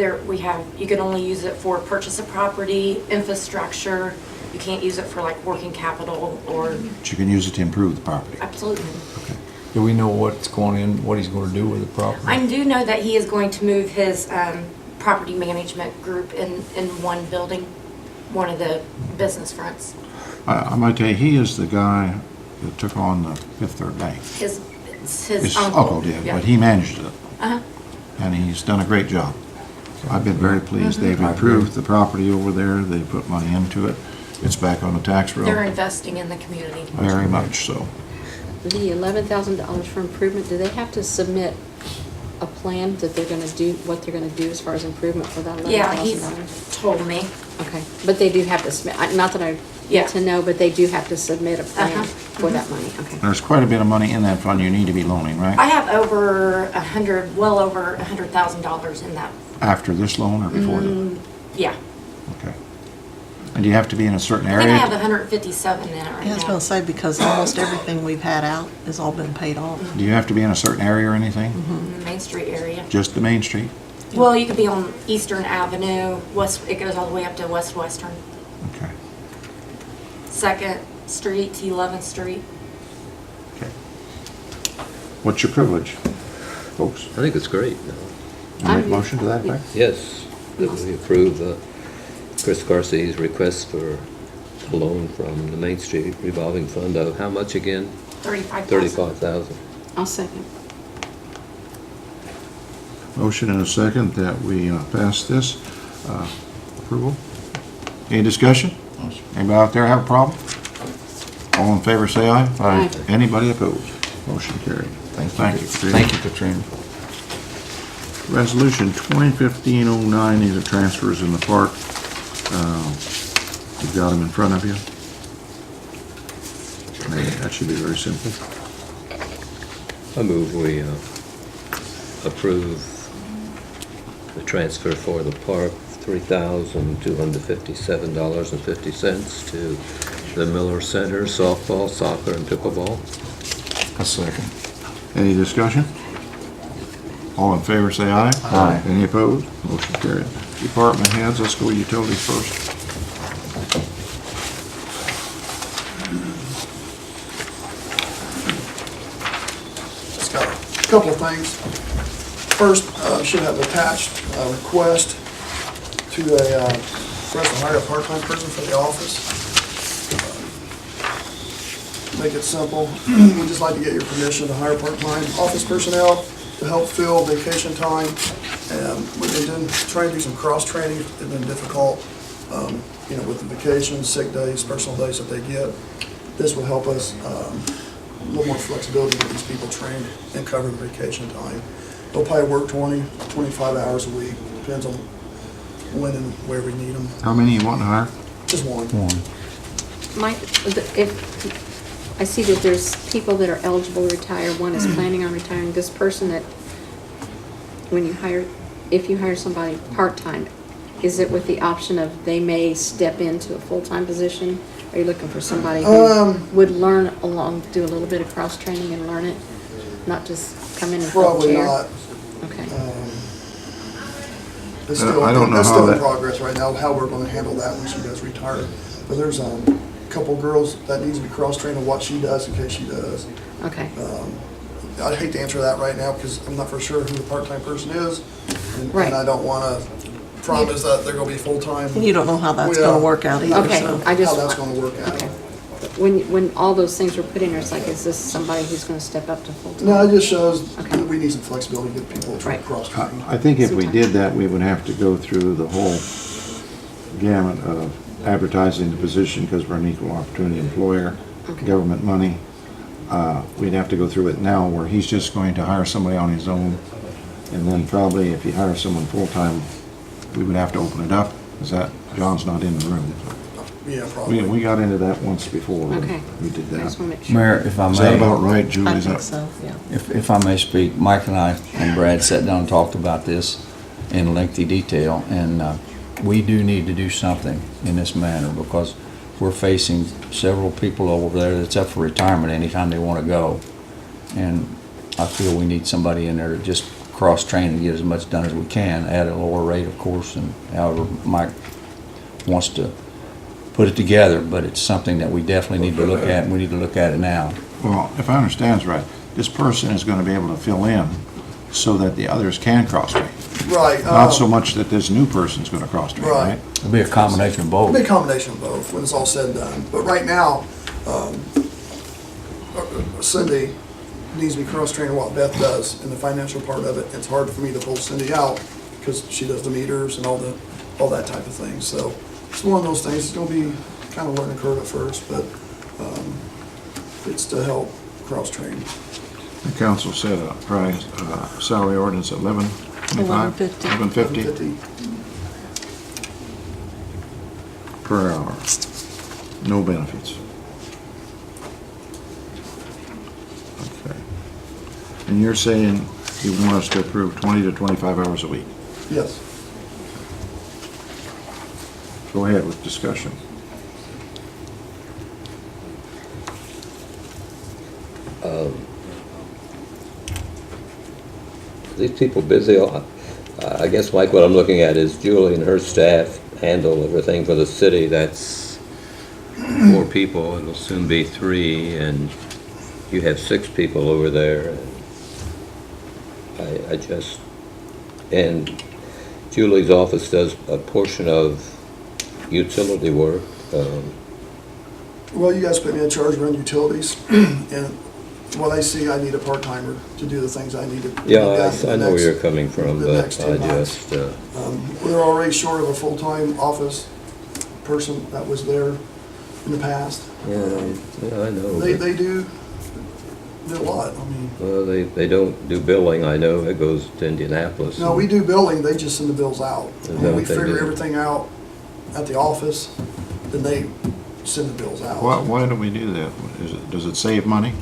you can only use it for purchase of property, infrastructure. You can't use it for like working capital or, But you can use it to improve the property. absolutely. Do we know what's going in, what he's gonna do with the property? I do know that he is going to move his property management group in one building, one of the business fronts. I might tell you, he is the guy that took on the Fifth Third Bank. His His uncle. uncle did, Yeah. but he managed it, Uh-huh. and he's done a great job. I've been very pleased. They've improved the property over there, they put money into it. It's back on the tax roll. They're investing in the community. Very much so. The $11,000 for improvement, do they have to submit a plan that they're gonna do, what they're gonna do as far as improvement for that $11,000? Yeah, he's told me. Okay, but they do have to submit, not that I Yeah. need to know, but they do have to submit a plan Uh-huh. for that money, okay. There's quite a bit of money in that fund you need to be loaning, right? I have well over $100,000 in that. After this loan or before that? Yeah. Okay. And do you have to be in a certain I area? think I have 157 in it right Yeah, I was now. gonna say, because almost everything we've had out has all been paid off. Do you have to be in a certain area or anything? In the Main Street area. Just the Main Street? Well, you could be on Eastern Avenue, it goes all the way up to West Western. Okay. 2nd Street to 11th Street. What's your privilege, folks? I think it's great. You make a motion to that effect? Yes, that we approve Chris Garcia's request for a loan from the Main Street revolving fund of how much again? $35,000. I'll second. Motion and a second that we pass this approval. Any discussion? Anybody out there have a problem? All in favor, say aye. Aye. Anybody opposed? Motion carried. Thank you, Katrina. Thank you, Katrina. Resolution 2015-09, these are transfers in the park. You've got them in front of you. That should be very simple. I move we approve the transfer for the park, $3,257.50 to the Miller Center softball, soccer, and pickleball. A second. Any discussion? All in favor, say aye. Aye. Any opposed? Motion carried. Department heads, let's go utilities first. It's got a couple of things. First, should have attached a request to for us to hire a part-time person for the office. Make it simple. We'd just like to get your permission to hire part-time office personnel to help fill vacation time. And we've been trying to do some cross-training. It's been difficult, with the vacations, sick days, personal days that they get. This will help us a little more flexibility to get these people trained and cover the vacation time. They'll probably work 20, 25 hours a week, depends on when and where we need them. How many you want to hire? Just one. Mike, if, I see that there's people that are eligible to retire, one is planning on retiring. This person that, if you hire somebody part-time, is it with the option of they may step into a full-time position? Are you looking for somebody who would learn do a little bit of cross-training and learn it? Not just come in and fill a Probably chair? not. Okay. It's still, I don't know that's how still in that- progress right now, how we're gonna handle that when she does retire. But there's a couple girls that needs to be cross-trained on what she does in case she does. Okay. I'd hate to answer that right now because I'm not for sure who the part-time person is. And Right. I don't wanna promise that they're gonna be full-time. And you don't know how that's We, gonna work out either, Okay, so. I just. How that's gonna work out. Okay. When all those things were put in there, it's like, is this somebody who's gonna step up to full-time? No, it just shows Okay. that we need some flexibility to get people to Right. cross-train. I think if we did that, we would have to go through the whole gamut of advertising the position because we're an equal opportunity employer, Okay. government money. We'd have to go through it now where he's just going to hire somebody on his own. And then probably if he hires someone full-time, we would have to open it up. Is that, John's not in the room. Yeah, probably. We got into that once before. Okay. We did I that. just wanna make sure. Mayor, if I may. Is that about right, Julie? I Is think that- so, yeah. If I may speak, Mike and I and Brad sat down and talked about this in lengthy detail, and we do need to do something in this manner because we're facing several people over there that's up for retirement anytime they want to go. And I feel we need somebody in there to just cross-train and get as much done as we can at a lower rate, of course, and however Mike wants to put it together, but it's something that we definitely need to look at, and we need to look at it now. Well, if I understand right, this person is going to be able to fill in so that the others can cross-train. Right. Not so much that this new person's going to cross-train, Right. right? It'll be a combination of both. It'll be a combination of both when it's all said and done. But right now, Cindy needs to be cross-training what Beth does in the financial part of it. It's hard for me to pull Cindy out because she does the meters and all that type of thing. So it's one of those things. It's going to be kind of learning curve at first, but it's to help cross-train. The council set a price, salary ordinance at $11.25? $11.50. $11.50 per hour. No benefits. Okay. And you're saying you want us to approve 20 to 25 hours a week? Yes. Go ahead with discussion. These people busy, I guess, Mike, what I'm looking at is Julie and her staff handle everything for the city. That's 4 people, it'll soon be 3, and you have 6 people over there. I just, and Julie's office does a portion of utility work. Well, you guys put me in charge of running utilities, and what I see, I need a part-timer to do the things I need to. Yeah, do I know where you're coming from, the but next 2 I months. just, We're already short of a full-time office person that was there in the past. yeah, I know. They but- do a lot. I mean, Well, they don't do billing, I know, it goes to Indianapolis. no, we do billing, they just send the bills out. Is that When we what they figure do? everything out at the office, then they send the bills out. Why do we do that? Does it save money?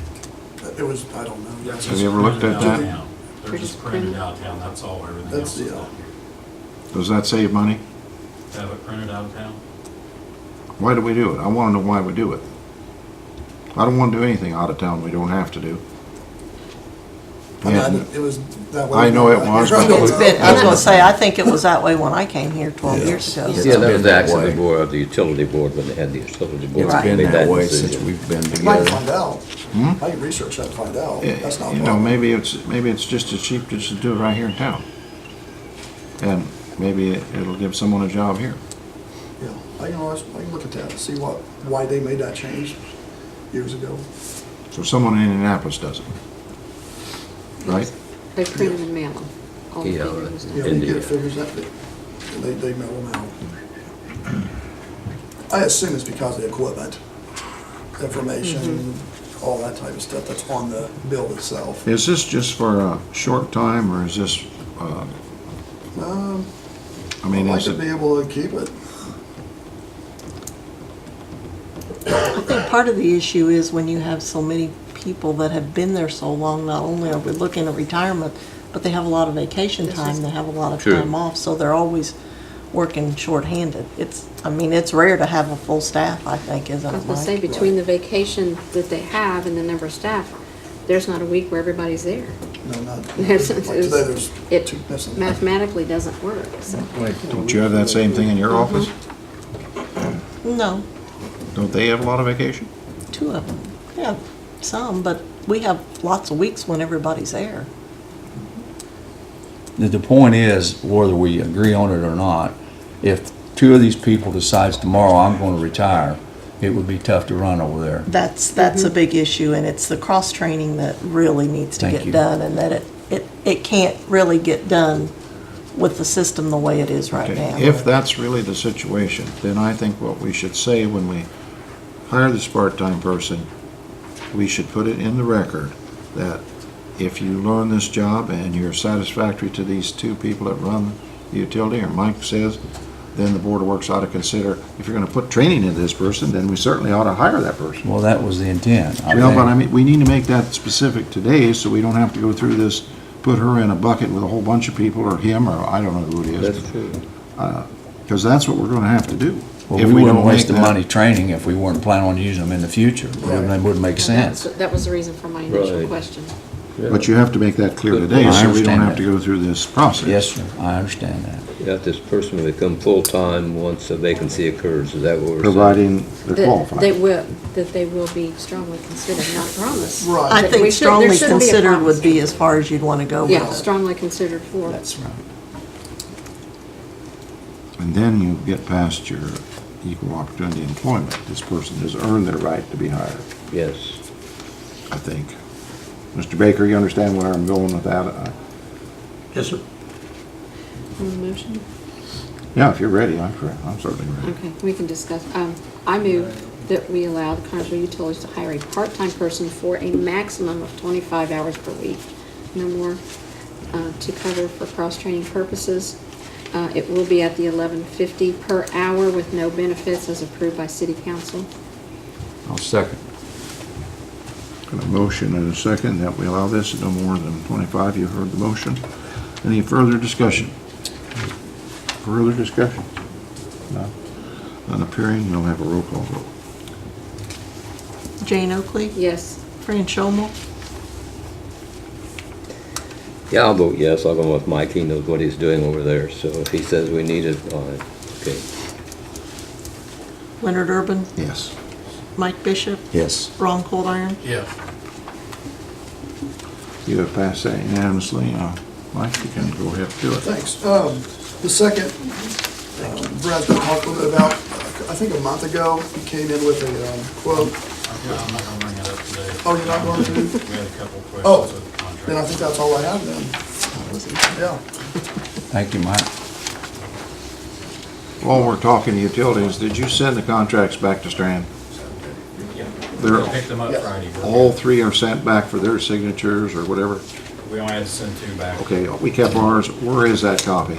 It was, I don't know. Have you ever looked at that? They're just printed out of town, that's all, everything That's, else is yeah. out here. Does that save money? Have it printed out of town? Why do we do it? I want to know why we do it. I don't want to do anything out of town we don't have to do. I mean, it was that way. I know it was, but It's been, I was gonna say, I think it was that way when I came here 12 years ago. Yeah, that was actually more of the utility board when they had the utility board. It's been made that way decision. since we've been I together. can find out. I can research that and find out. That's not a You know, problem. maybe it's just as cheap just to do it right here in town. And maybe it'll give someone a job here. Yeah, I can look at that and see why they made that change years ago. So someone in Indianapolis does it. Right? They print them and mail them. All the Yeah, figures and Yeah, stuff. they get figures that, they mail them out. I assume it's because of the equipment, information, all that type of stuff that's on the bill itself. Is this just for a short time or is this, I mean, I'd like is to it? be able to keep it. I think part of the issue is when you have so many people that have been there so long, not only are we looking at retirement, but they have a lot of vacation time, they have a lot of True. time off, so they're always working shorthanded. It's rare to have a full staff, I think, isn't I it, was gonna say, Mike? between the vacation that they have and the number of staff, there's not a week where everybody's there. No, not, like It's- today, there's It 2 missing. mathematically doesn't work, so. Don't you have that same thing in your office? No, Don't they have a lot of vacation? 2 of them. Yeah, some, but we have lots of weeks when everybody's there. the point is, whether we agree on it or not, if two of these people decides tomorrow, I'm gonna retire, it would be tough to run over there. That's a big issue, and it's the cross-training that really needs to Thank get you. done, and that it can't really get done with the system the way it is right Okay, now. if that's really the situation, then I think what we should say when we hire this part-time person, we should put it in the record that if you learn this job and you're satisfactory to these two people that run the utility, or Mike says, then the Board of Works ought to consider, if you're gonna put training into this person, then we certainly ought to hire that person. Well, that was the intent. Well, but I mean, we need to make that specific today, so we don't have to go through this, put her in a bucket with a whole bunch of people, or him, or I don't know who it is. That's true. Because that's what we're gonna have to do. Well, If we wouldn't don't waste make the that- money training if we weren't planning on using them in the future. It wouldn't make sense. That was the reason for my initial Right. question. But you have to make that clear Good today, point. I so we don't understand have to that. go through this process. Yes, sir, I understand that. Yeah, this person will become full-time once a vacancy occurs, is that what we're saying? Providing they're That qualified. they will be strongly considered, not promised. Right. I But think we should- there strongly shouldn't be a considered promise. would be as far as you'd want to go Yeah, with it. strongly considered for. That's right. And then you get past your equal opportunity employment. This person has earned their right to be hired, Yes. I think. Mr. Baker, you understand where I'm going with that? Yes, sir. On the motion? Yeah, if you're ready, I'm certainly ready. Okay, we can discuss. I move that we allow the Connersville Utilities to hire a part-time person for a maximum of 25 hours per week, no more, to cover for cross-training purposes. It will be at the $11.50 per hour with no benefits as approved by City Council. I'll second. Got a motion and a second that we allow this at no more than 25. You've heard the motion. Any further discussion? Further discussion? None. None appearing, we'll have a roll call vote. Jane Oakley? Yes. Fran Schomel? Yeah, I'll vote yes, I'll go with Mike, he knows what he's doing over there, so if he says we need it, fine, okay. Leonard Urban? Yes. Mike Bishop? Yes. Ron Coldiron? Yeah. You have passed that unanimously. Mike, you can go ahead and do it. Thanks. The second, Brad's been talking a little bit about, I think a month ago, he came in with a quote. Yeah, I'm not gonna bring that up today. Oh, you're not going to? We had a couple of questions Oh, with the contract. then I think that's all I have then. Yeah. Thank you, Mike. While we're talking utilities, did you send the contracts back to Strand? Yeah. They're- We picked them up Friday. All three are sent back for their signatures or whatever? We only had to send 2 back. Okay, we kept ours. Where is that copy?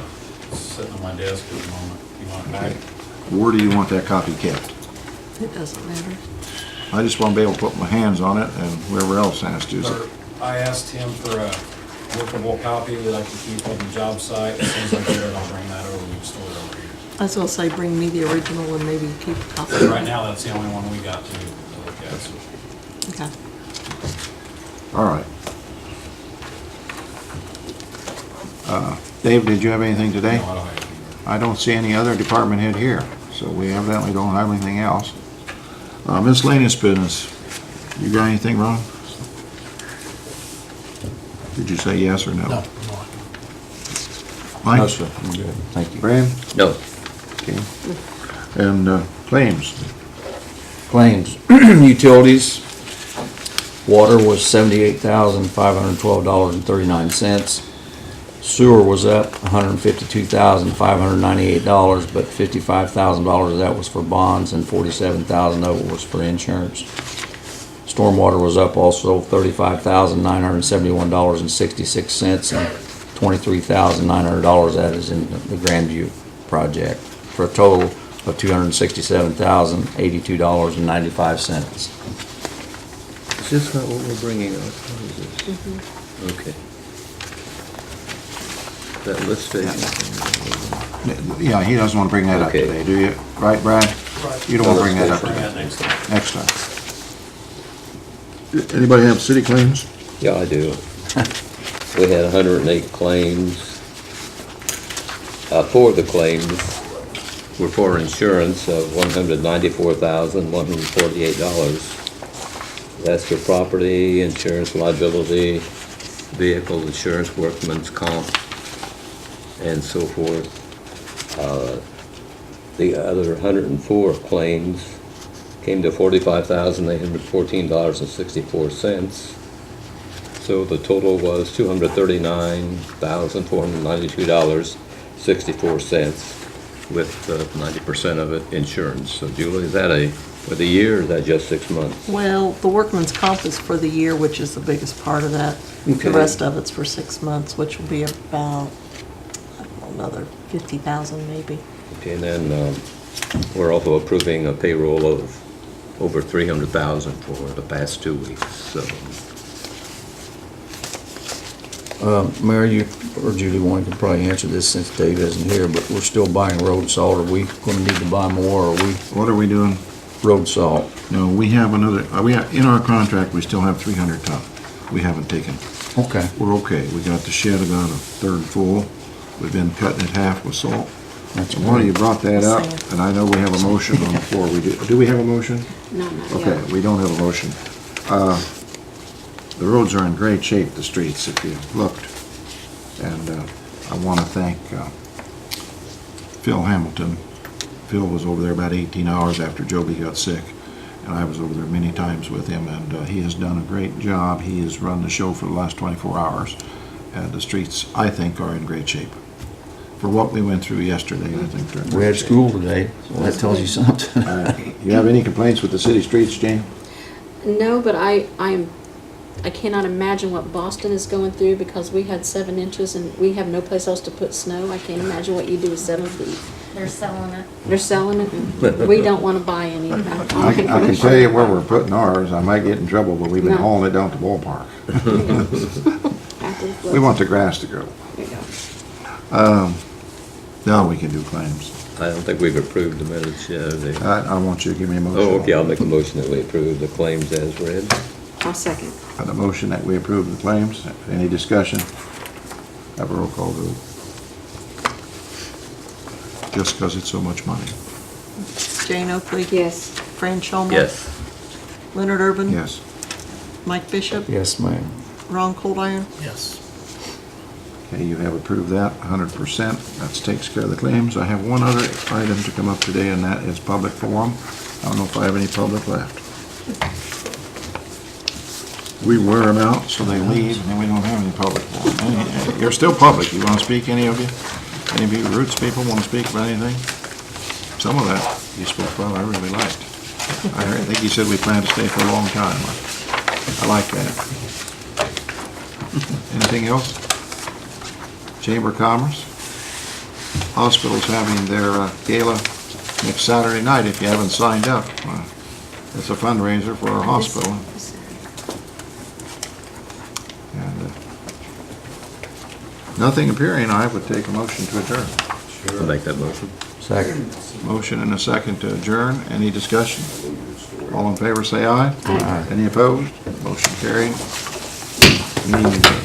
It's sitting on my desk at the moment. You want it back? Where do you want that copy kept? It doesn't matter. I just want to be able to put my hands on it and whoever else has to. Or I asked him for a workable copy that I could keep on the job site. As soon as I get it, I'll bring that over. We can store it over here. I was gonna say, bring me the original and maybe keep a copy. But right now, that's the only one we got to look at. So Okay. All right. Dave, did you have anything today? no, I don't have anything. I don't see any other department head here, so we evidently don't have anything else. Miscellaneous business. You got anything, Ron? Did you say yes or no? No, no. Mike? No, sir, I'm good. Thank you. Fran? No. Okay. And claims? Claims, utilities, water was $78,512.39. Sewer was up $152,598, but $55,000 of that was for bonds and $47,000 of it was for insurance. Stormwater was up also $35,971.66, and $23,900 that is in the Grandview project, for a total of $267,082.95. Is this not what we're bringing up? What is this? Okay. That lift station. Yeah, he doesn't want to bring that up Okay. today, do you? Right, Brad? Right. You don't want to bring that up Bring today? that next time. Next time. Anybody have city claims? Yeah, I do. We had 108 claims. 4 of the claims were for insurance of $194,148. That's for property, insurance, liability, vehicle insurance, workman's comp, and so forth. The other 104 claims came to $45,814.64. So the total was $239,492.64 with 90% of it insurance. So Julie, is that for the year or is that just 6 months? Well, the workman's comp is for the year, which is the biggest part of that. Okay. The rest of it's for 6 months, which will be about, I don't know, another 50,000 maybe. Okay, and then we're also approving a payroll of over 300,000 for the past 2 weeks, so. Mayor, you or Julie, one can probably answer this since Dave isn't here, but we're still buying road salt. Are we gonna need to buy more, or are we? What are we doing? Road salt. No, we have another, in our contract, we still have 300 ton. We haven't taken. Okay. We're okay. We got the shed about a third full. We've been cutting it half with salt. That's Marty, you brought that up, Same. and I know we have a motion on the floor. Do we have a motion? No, not yet. Okay, we don't have a motion. The roads are in great shape, the streets, if you looked. And I want to thank Phil Hamilton. Phil was over there about 18 hours after Joby got sick, and I was over there many times with him, and he has done a great job. He has run the show for the last 24 hours, and the streets, I think, are in great shape. For what we went through yesterday, I think they're in We great had shape. school today, so that tells you something. You have any complaints with the city streets, Jane? No, but I cannot imagine what Boston is going through because we had 7 inches and we have no place else to put snow. I can't imagine what you do with 7 feet. They're selling it. They're selling it. We don't want to buy any. I can tell you where we're putting ours. I might get in trouble, but we've been No. hauling it down to the ballpark. After the flood. We want the grass to grow. There you go. Now we can do claims. I don't think we've approved the minutes yet. I want you to give me a motion. Oh, okay, I'll make a motion that we approve the claims as read. I'll second. On the motion that we approve the claims. Any discussion? Have a roll call vote. Just because it's so much money. Jane Oakley? Yes. Fran Showman? Yes. Leonard Urban? Yes. Mike Bishop? Yes, ma'am. Ron Coldiron? Yes. Okay, you have approved that 100%. That takes care of the claims. I have one other item to come up today, and that is public forum. I don't know if I have any public left. We wear them out, so they leave, and then we don't have any public forum. You're still public. You want to speak, any of you? Any of you Roots people want to speak about anything? Some of that you spoke about I really liked. I think you said we plan to stay for a long time. I like that. Anything else? Chamber of Commerce. Hospital's having their gala next Saturday night if you haven't signed up. It's a fundraiser for our hospital. And nothing appearing, I would take a motion to adjourn. I'll make that motion. Second. Motion and a second to adjourn. Any discussion? All in favor, say aye. Aye. Any opposed? Motion carried. Meeting adjourned.